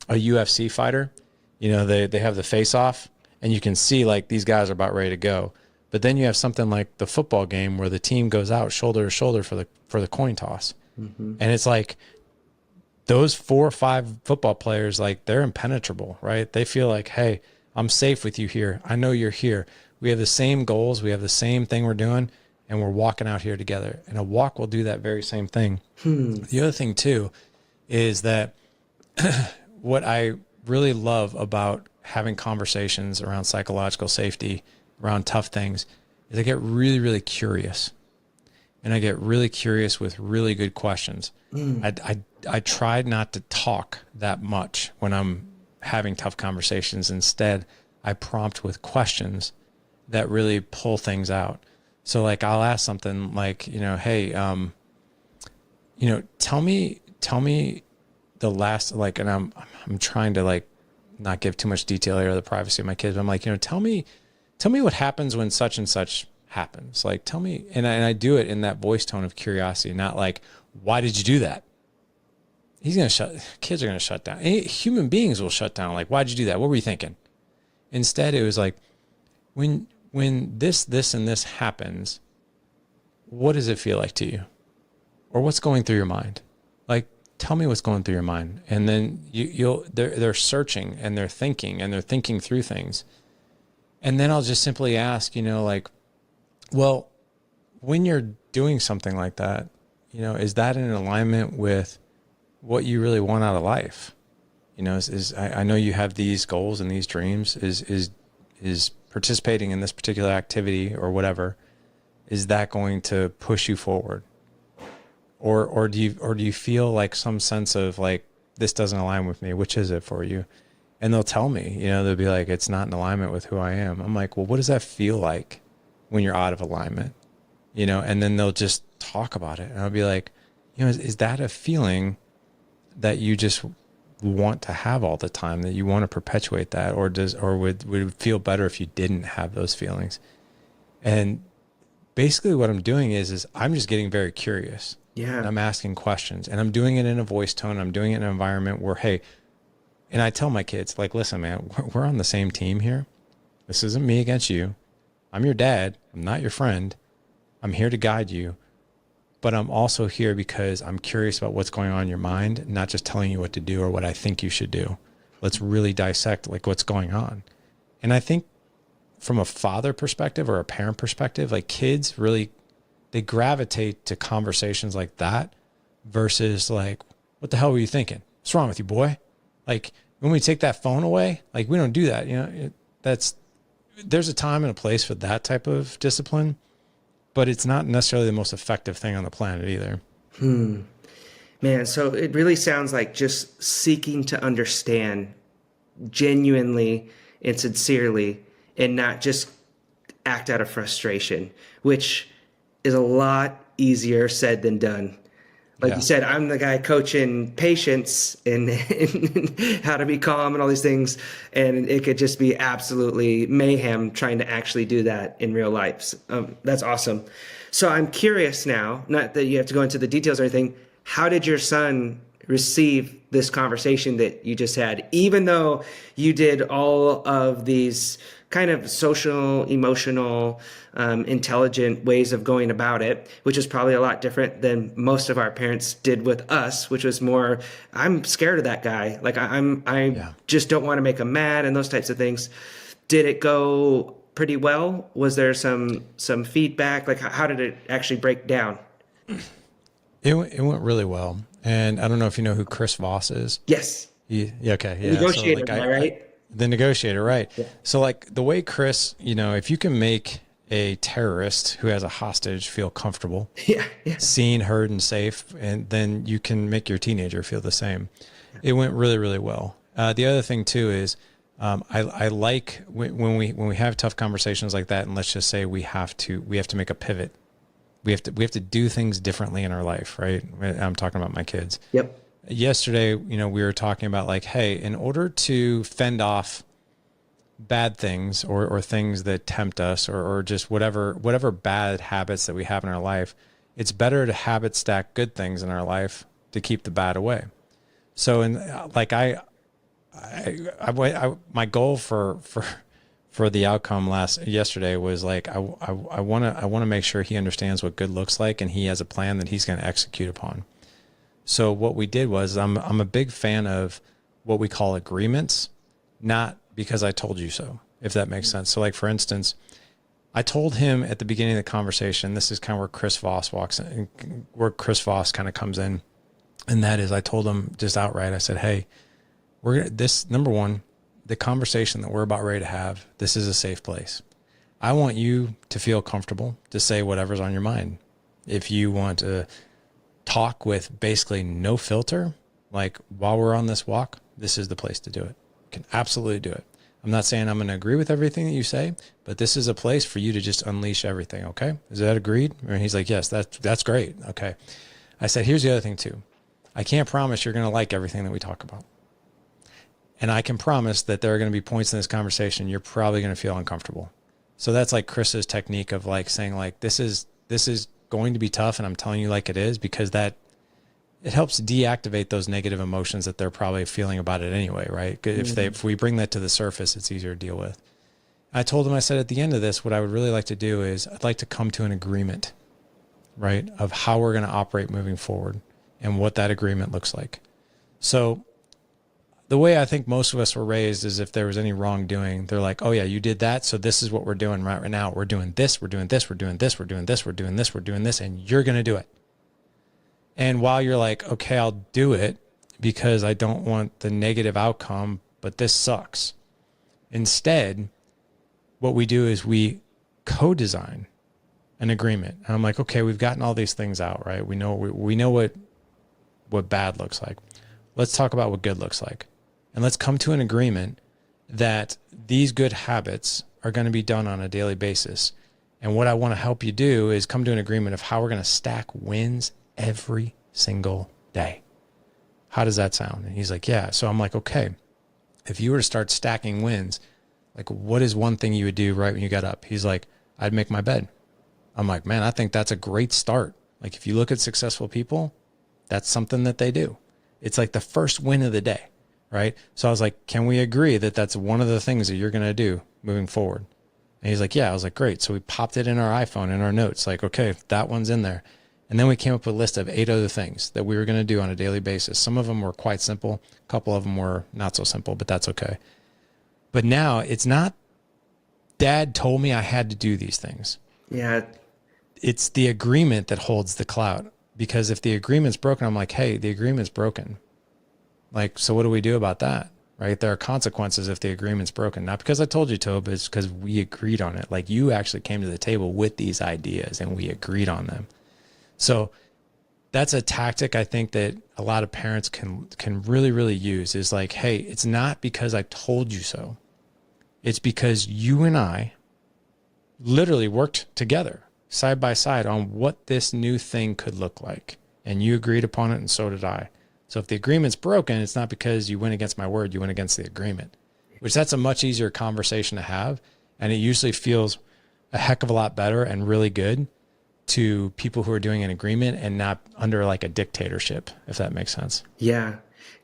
UFC fighter. You know, they have the face off and you can see like these guys are about ready to go. But then you have something like the football game where the team goes out shoulder to shoulder for the coin toss. And it's like those 4 or 5 football players, like they're impenetrable, right? They feel like, hey, I'm safe with you here. I know you're here. We have the same goals. We have the same thing we're doing, and we're walking out here together. And a walk will do that very same thing. The other thing too is that what I really love about having conversations around psychological safety, around tough things, is I get really, really curious. And I get really curious with really good questions. I tried not to talk that much when I'm having tough conversations. Instead, I prompt with questions that really pull things out. So like I'll ask something like, you know, hey, you know, tell me the last, like, and I'm trying to like not give too much detail here of the privacy of my kids. But I'm like, you know, tell me what happens when such and such happens. Like, tell me, and I do it in that voice tone of curiosity, not like, why did you do that? Kids are going to shut down. Human beings will shut down. Like, why'd you do that? What were you thinking? Instead, it was like, when this, and this happens, what does it feel like to you? Or what's going through your mind? Like, tell me what's going through your mind. And then they're searching and they're thinking through things. And then I'll just simply ask, you know, like, well, when you're doing something like that, you know, is that in alignment with what you really want out of life? You know, I know you have these goals and these dreams. Is participating in this particular activity or whatever, is that going to push you forward? Or do you feel like some sense of like, this doesn't align with me? Which is it for you? And they'll tell me, you know, they'll be like, it's not in alignment with who I am. I'm like, well, what does that feel like when you're out of alignment? You know, and then they'll just talk about it. And I'll be like, you know, is that a feeling that you just want to have all the time, that you want to perpetuate that? Or would it feel better if you didn't have those feelings? And basically what I'm doing is I'm just getting very curious. Yeah. I'm asking questions, and I'm doing it in a voice tone. I'm doing it in an environment where, hey, and I tell my kids, like, listen, man, we're on the same team here. This isn't me against you. I'm your dad. I'm not your friend. I'm here to guide you. But I'm also here because I'm curious about what's going on in your mind, not just telling you what to do or what I think you should do. Let's really dissect like what's going on. And I think from a father perspective or a parent perspective, like kids really, they gravitate to conversations like that versus like, what the hell were you thinking? What's wrong with you, boy? Like when we take that phone away, like we don't do that. You know, there's a time and a place for that type of discipline. but it's not necessarily the most effective thing on the planet either. Man, so it really sounds like just seeking to understand genuinely and sincerely and not just act out of frustration, which is a lot easier said than done. Like you said, I'm the guy coaching patience and how to be calm and all these things. And it could just be absolutely mayhem trying to actually do that in real life. That's awesome. So I'm curious now, not that you have to go into the details or anything, how did your son receive this conversation that you just had, even though you did all of these kind of social, emotional, intelligent ways of going about it, which is probably a lot different than most of our parents did with us, which was more, I'm scared of that guy. Like I just don't want to make him mad and those types of things. Did it go pretty well? Was there some feedback? Like how did it actually break down? It went really well. And I don't know if you know who Chris Voss is. Yes. Okay. Yeah. Negotiator, so, right? The negotiator, right. Yeah. So like the way Chris, if you can make a terrorist who has a hostage feel comfortable, seen, heard, and safe, and then you can make your teenager feel the same. It went really, really well. The other thing too is I like when we have tough conversations like that, and let's just say we have to make a pivot. We have to do things differently in our life, right? I'm talking about my kids. Yep. Yesterday, we were talking about like, hey, in order to fend off bad things or things that tempt us or just whatever bad habits that we have in our life, it's better to habit stack good things in our life to keep the bad away. So, my goal for the outcome yesterday was like, I want to make sure he understands what good looks like and he has a plan that he's going to execute upon. So what we did was I'm a big fan of what we call agreements, not because I told you so, if that makes sense. So like, for instance, I told him at the beginning of the conversation, this is kind of where Chris Voss walks in, where Chris Voss kind of comes in. And that is, I told him just outright, I said, hey, number one, the conversation that we're about ready to have, this is a safe place. I want you to feel comfortable to say whatever's on your mind. If you want to talk with basically no filter, like while we're on this walk, this is the place to do it. You can absolutely do it. I'm not saying I'm going to agree with everything that you say, but this is a place for you to just unleash everything. Okay. Is that agreed? And he's like, yes, that's great. Okay. I said, here's the other thing too. I can't promise you're going to like everything that we talk about. And I can promise that there are going to be points in this conversation you're probably going to feel uncomfortable. So that's like Chris's technique of like saying like, this is going to be tough and I'm telling you like it is, because that it helps deactivate those negative emotions that they're probably feeling about it anyway, right? If we bring that to the surface, it's easier to deal with. I told him, I said, at the end of this, what I would really like to do is I'd like to come to an agreement, right, of how we're going to operate moving forward and what that agreement looks like. So the way I think most of us were raised is if there was any wrongdoing, they're like, oh yeah, you did that. So this is what we're doing right now. We're doing this, we're doing this, we're doing this, we're doing this, we're doing this, we're doing this, and you're going to do it. And while you're like, okay, I'll do it because I don't want the negative outcome, but this sucks. Instead, what we do is we co-design an agreement. And I'm like, okay, we've gotten all these things out, right? We know what bad looks like. Let's talk about what good looks like. And let's come to an agreement that these good habits are going to be done on a daily basis. And what I want to help you do is come to an agreement of how we're going to stack wins every single day. How does that sound? And he's like, yeah. So I'm like, okay, if you were to start stacking wins, like what is one thing you would do right when you got up? He's like, I'd make my bed. I'm like, man, I think that's a great start. Like if you look at successful people, that's something that they do. It's like the first win of the day, right? So I was like, can we agree that that's one of the things that you're going to do moving forward? And he's like, yeah. I was like, great. So we popped it in our iPhone, in our notes, like, okay, that one's in there. And then we came up with a list of 8 other things that we were going to do on a daily basis. Some of them were quite simple. A couple of them were not so simple, but that's okay. But now it's not Dad told me I had to do these things. Yeah. It's the agreement that holds the clout. Because if the agreement's broken, I'm like, hey, the agreement's broken. Like, so what do we do about that? right? There are consequences if the agreement's broken, not because I told you to, but it's because we agreed on it. Like you actually came to the table with these ideas and we agreed on them. So that's a tactic I think that a lot of parents can really, really use is like, hey, it's not because I told you so. It's because you and I literally worked together side by side on what this new thing could look like. And you agreed upon it and so did I. So if the agreement's broken, it's not because you went against my word, you went against the agreement, which that's a much easier conversation to have. And it usually feels a heck of a lot better and really good to people who are doing an agreement and not under like a dictatorship, if that makes sense. Yeah.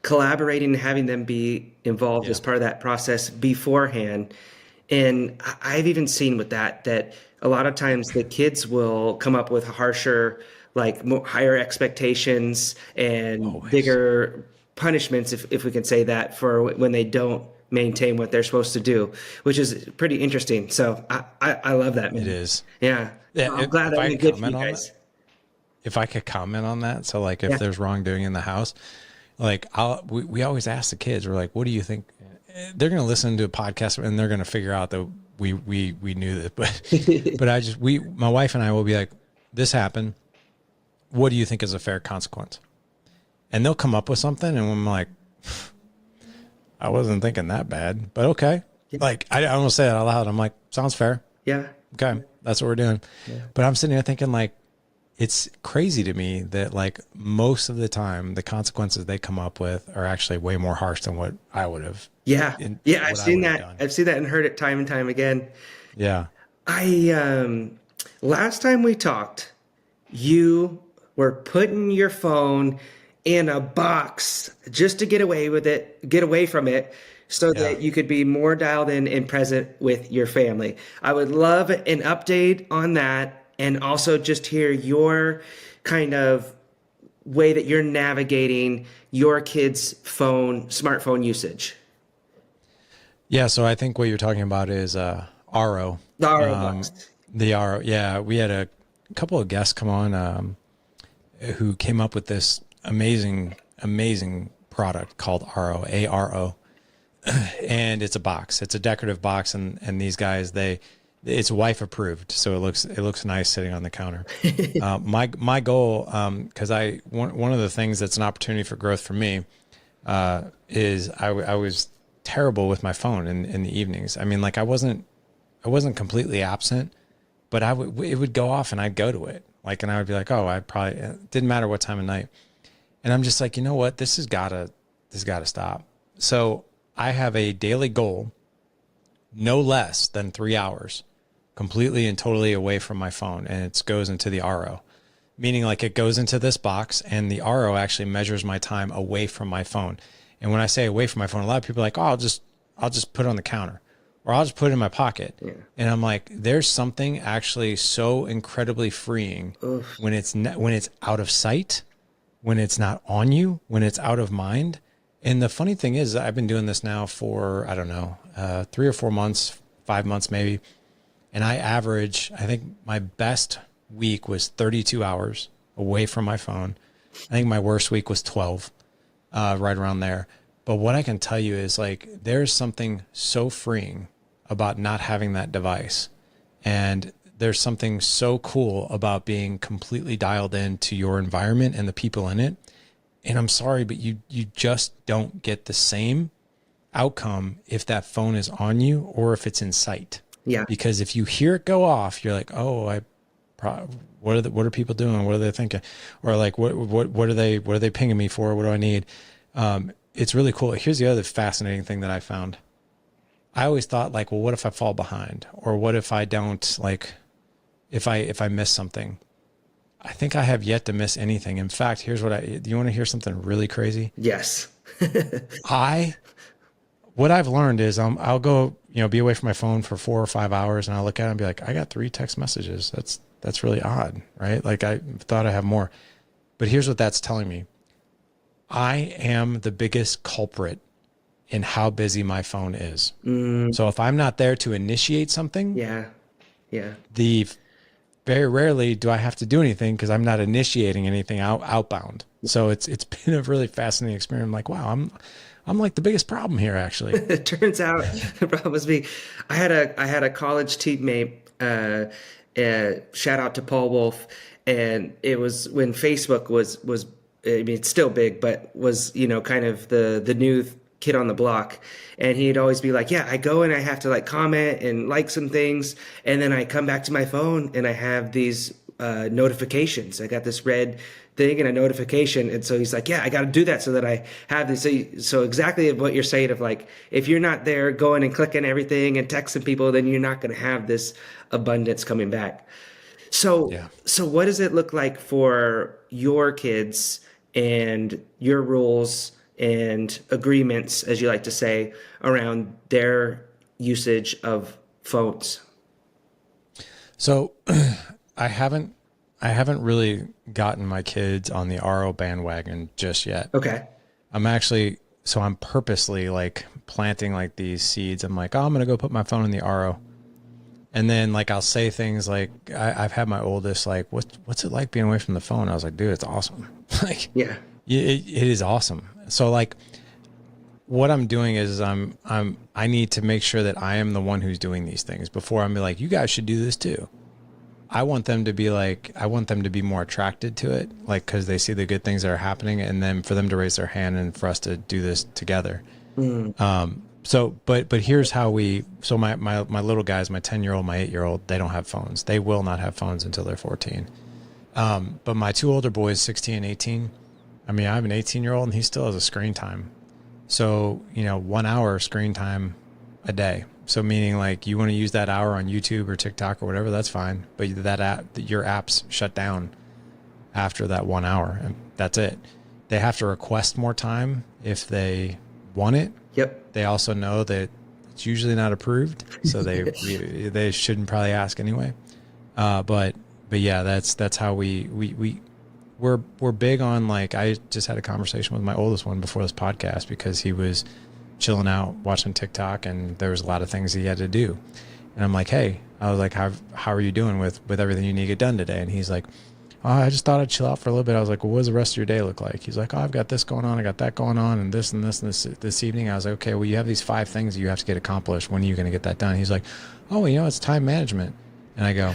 Collaborating and having them be involved as part of that process beforehand. And I've even seen with that a lot of times the kids will come up with harsher, like higher expectations and bigger punishments, if we can say that, for when they don't maintain what they're supposed to do, which is pretty interesting. So I love that, man. It is. Yeah. I'm glad that went good for you guys. If I could comment on that. So like if there's wrongdoing in the house, like we always ask the kids, we're like, what do you think? They're going to listen to a podcast and they're going to figure out that we knew that, but my wife and I will be like, this happened. What do you think is a fair consequence? And they'll come up with something. And I'm like, I wasn't thinking that bad, but okay. Yeah. Like I almost say it out loud. I'm like, sounds fair. Yeah. Okay. That's what we're doing. Yeah. But I'm sitting there thinking like, it's crazy to me that like most of the time the consequences they come up with are actually way more harsh than what I would have. Yeah. I've seen that. Done. I've seen that and heard it time and time again. Yeah. Last time we talked, you were putting your phone in a box just to get away from it so that you could be more dialed in and present with your family. I would love an update on that. And also just hear your kind of way that you're navigating your kids' smartphone usage. Yeah, so I think what you're talking about is RO. The RO box. The RO, yeah. We had a couple of guests come on who came up with this amazing product called RO, ARO. And it's a box. It's a decorative box, and these guys, it's wife approved, so it looks nice sitting on the counter. My goal, because one of the things that's an opportunity for growth for me, is I was terrible with my phone in the evenings. I mean, like I wasn't completely absent, but it would go off and I'd go to it, like, and I would be like, oh, it didn't matter what time of night, and I'm just like, you know what, this has got to stop. So I have a daily goal, no less than 3 hours. Completely and totally away from my phone, and it goes into the RO, meaning like it goes into this box and the RO actually measures my time away from my phone. And when I say away from my phone, a lot of people are like, oh, I'll just put it on the counter, or I'll just put it in my pocket. Yeah. And I'm like, there's something actually so incredibly freeing when it's out of sight, when it's not on you, when it's out of mind. And the funny thing is, I've been doing this now for, I don't know, 3 or 4 months, 5 months maybe. And I think my best week was 32 hours away from my phone. I think my worst week was 12, right around there. But what I can tell you is like, there's something so freeing about not having that device. And there's something so cool about being completely dialed into your environment and the people in it. And I'm sorry, but you just don't get the same outcome if that phone is on you or if it's in sight. Yeah. Because if you hear it go off, you're like, oh, what are people doing? What are they thinking? Or like, what are they pinging me for? What do I need? It's really cool. Here's the other fascinating thing that I found. I always thought like, well, what if I fall behind? Or what if I don't, like, if I miss something? I think I have yet to miss anything. In fact, do you want to hear something really crazy? Yes. What I've learned is I'll go, be away from my phone for 4 or 5 hours, and I'll look at it and be like, I got 3 text messages. That's really odd, right? Like I thought I have more, but here's what that's telling me. I am the biggest culprit in how busy my phone is. So if I'm not there to initiate something, very rarely do I have to do anything because I'm not initiating anything outbound. So it's been a really fascinating experience. I'm like, wow, I'm like the biggest problem here, actually. It turns out the problem was me. I had a college teammate. Shout out to Paul Wolf, and it was when Facebook was. I mean, it's still big, but was kind of the new kid on the block. And he'd always be like, "Yeah, I go and I have to like comment and like some things, and then I come back to my phone and I have these notifications. I got this red thing and a notification." And so he's like, "Yeah, I got to do that so that I have this." So exactly what you're saying of like, if you're not there going and clicking everything and texting people, then you're not going to have this abundance coming back. So, Yeah. so what does it look like for your kids and your rules and agreements, as you like to say, around their usage of phones? So I haven't really gotten my kids on the RO bandwagon just yet. Okay. I'm purposely like planting like these seeds. I'm like, oh, I'm going to go put my phone in the RO. And then like, I'll say things like, I've had my oldest, like, what's it like being away from the phone? I was like, dude, it's awesome. Like, Yeah. it is awesome. So like what I'm doing is I need to make sure that I am the one who's doing these things before I'm like, you guys should do this too. I want them to be more attracted to it, like, cause they see the good things that are happening, and then for them to raise their hand and for us to do this together. But here's how my little guys, my 10-year-old, my 8-year-old, they don't have phones. They will not have phones until they're 14. But my two older boys, 16 and 18, I mean, I have an 18-year-old and he still has a screen time. So, 1 hour screen time a day. So meaning like you want to use that hour on YouTube or TikTok or whatever, that's fine. But your app's shut down after that 1 hour, and that's it. They have to request more time if they want it. Yep. They also know that it's usually not approved, so they shouldn't probably ask anyway. But yeah, that's how we're big on, like, I just had a conversation with my oldest one before this podcast because he was chilling out watching TikTok and there was a lot of things he had to do. And I'm like, hey, I was like, how are you doing with everything you need to get done today? And he's like, oh, I just thought I'd chill out for a little bit. I was like, well, what does the rest of your day look like? He's like, oh, I've got this going on. I got that going on and this and this and this evening. I was like, okay, well, you have these 5 things that you have to get accomplished. When are you going to get that done? He's like, oh, well, it's time management. And I go,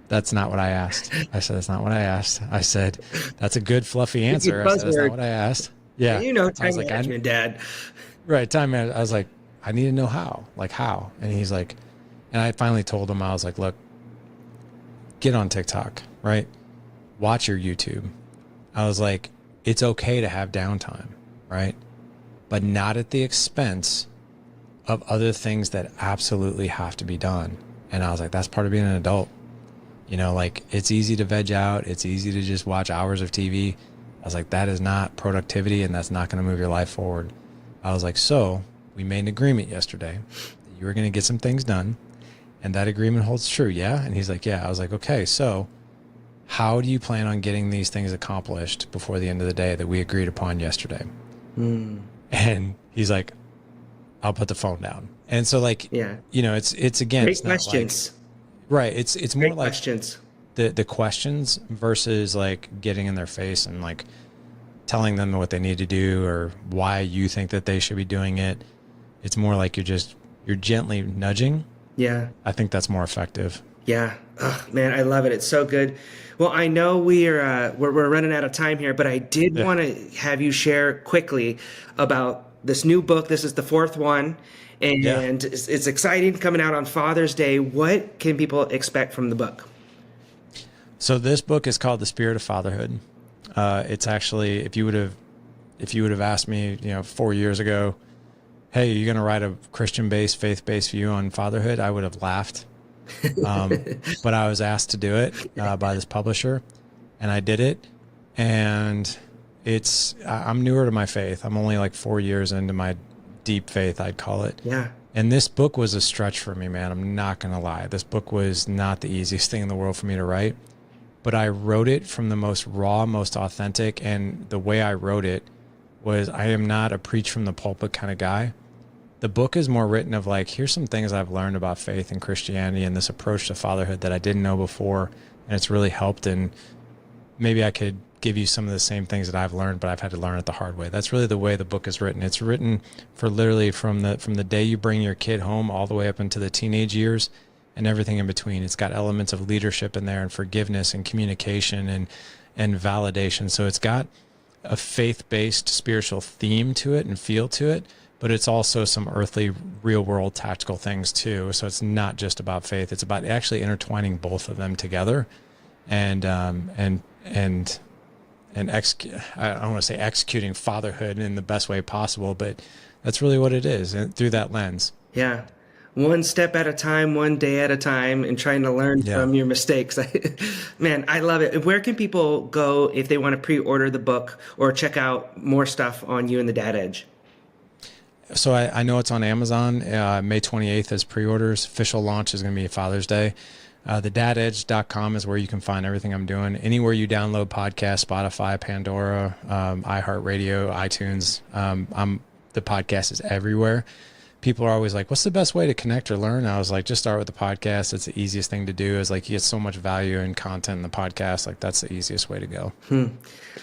that's not what I asked. I said, that's not what I asked. I said, that's a good fluffy answer. I said, that's not what I asked. Yeah. Time management, Dad. Right. Time management. I was like, I need to know how. Like, how? And he's like, and I finally told him, I was like, look, get on TikTok, right? Watch your YouTube. I was like, it's okay to have downtime, right? But not at the expense of other things that absolutely have to be done. And I was like, that's part of being an adult. Like, it's easy to veg out. It's easy to just watch hours of TV. I was like, that is not productivity, and that's not going to move your life forward. I was like, so we made an agreement yesterday that you were going to get some things done, and that agreement holds true, yeah? And he's like, yeah. I was like, okay, so how do you plan on getting these things accomplished before the end of the day that we agreed upon yesterday? And he's like, I'll put the phone down. And so, like, yeah, it's again, great it's not questions. Like, right. It's more Great like questions. the questions versus like getting in their face and like telling them what they need to do or why you think that they should be doing it. It's more like you're gently nudging. Yeah. I think that's more effective. Yeah. Oh, man, I love it. It's so good. Well, I know we're running out of time here, but I did want to have you share quickly about this new book. This is the 4th one, and it's exciting, coming out on Father's Day. What can people expect from the book? So this book is called The Spirit of Fatherhood. It's actually, if you would have asked me, 4 years ago, hey, you're going to write a Christian-based, faith-based view on fatherhood, I would have laughed. But I was asked to do it by this publisher, and I did it. And I'm newer to my faith. I'm only like 4 years into my deep faith, I'd call it. Yeah. And this book was a stretch for me, man. I'm not going to lie. This book was not the easiest thing in the world for me to write, but I wrote it from the most raw, most authentic. And the way I wrote it was, I am not a preach from the pulpit kind of guy. The book is more written of like, here's some things I've learned about faith and Christianity and this approach to fatherhood that I didn't know before. And it's really helped. And maybe I could give you some of the same things that I've learned, but I've had to learn it the hard way. That's really the way the book is written. It's written for literally from the day you bring your kid home all the way up into the teenage years and everything in between. It's got elements of leadership in there and forgiveness and communication and validation. So it's got a faith-based spiritual theme to it and feel to it, but it's also some earthly, real-world tactical things too. So it's not just about faith; it's about actually intertwining both of them together, and I don't want to say executing fatherhood in the best way possible, but that's really what it is, and through that lens. Yeah. One step at a time, one day at a time, and trying to learn from your mistakes. Man, I love it. Where can people go if they want to pre-order the book or check out more stuff on you and the Dad Edge? So I know it's on Amazon. May 28th is pre-orders. Official launch is going to be Father's Day. Thedadedge.com is where you can find everything I'm doing. Anywhere you download podcasts, Spotify, Pandora, iHeartRadio, iTunes. The podcast is everywhere. People are always like, what's the best way to connect or learn? I was like, just start with the podcast. It's the easiest thing to do. Is like, you get so much value and content in the podcast. Like, that's the easiest way to go.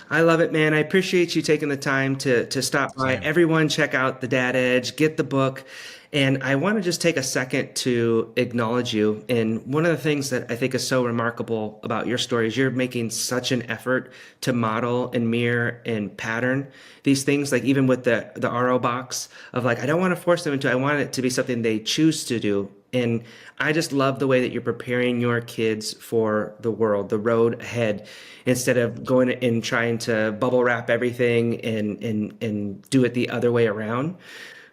I love it, man. I appreciate you taking the time to stop by. Everyone check out the Dad Edge, get the book. And I want to just take a second to acknowledge you. And one of the things that I think is so remarkable about your story is you're making such an effort to model and mirror and pattern these things, like even with the RO box of like, I don't want to force them into it. I want it to be something they choose to do. And I just love the way that you're preparing your kids for the world, the road ahead, instead of going and trying to bubble wrap everything and do it the other way around.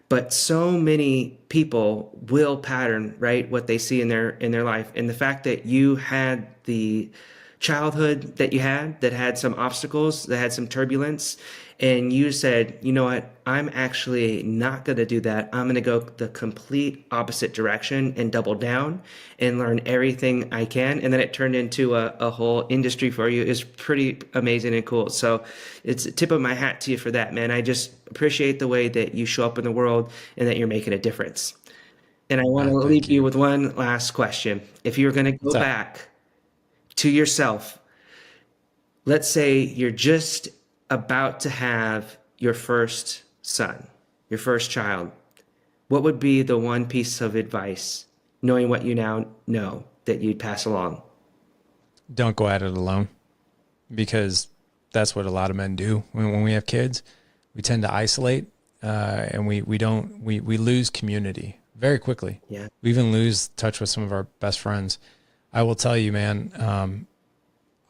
But so many people will pattern, right, what they see in their life. And the fact that you had the childhood that you had that had some obstacles, that had some turbulence, and you said, you know what, I'm actually not going to do that. I'm going to go the complete opposite direction and double down and learn everything I can. And then it turned into a whole industry for you. Is pretty amazing and cool. So it's a tip of my hat to you for that, man. I just appreciate the way that you show up in the world and that you're making a difference. And I want to leave you with one last question. If you're going to go back to yourself, let's say you're just about to have your first son, your first child, what would be the one piece of advice, knowing what you now know, that you'd pass along? Don't go at it alone, because that's what a lot of men do. When we have kids, we tend to isolate, and we lose community very quickly. Yeah. We even lose touch with some of our best friends. I will tell you, man,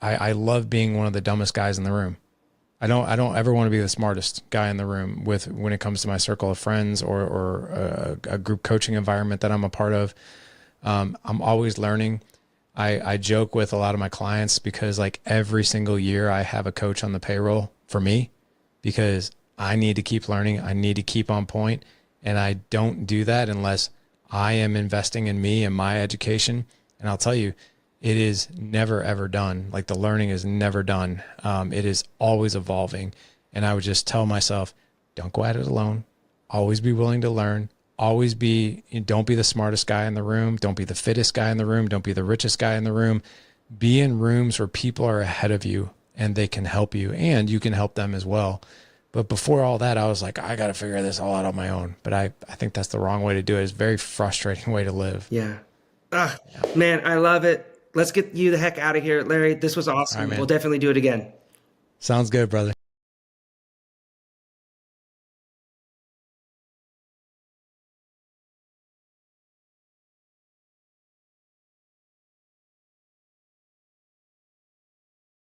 I love being one of the dumbest guys in the room. I don't ever want to be the smartest guy in the room when it comes to my circle of friends or a group coaching environment that I'm a part of. I'm always learning. I joke with a lot of my clients because like every single year I have a coach on the payroll for me because I need to keep learning. I need to keep on point. And I don't do that unless I am investing in me and my education. And I'll tell you, it is never, ever done. Like the learning is never done. It is always evolving. And I would just tell myself, don't go at it alone. Always be willing to learn. Don't be the smartest guy in the room. Don't be the fittest guy in the room. Don't be the richest guy in the room. Be in rooms where people are ahead of you and they can help you and you can help them as well. But before all that, I was like, I got to figure this all out on my own. But I think that's the wrong way to do it. It's a very frustrating way to live. Yeah. Man, I love it. Let's get you the heck out of here, Larry. This was awesome. All right, we'll definitely do it again. Sounds good, brother.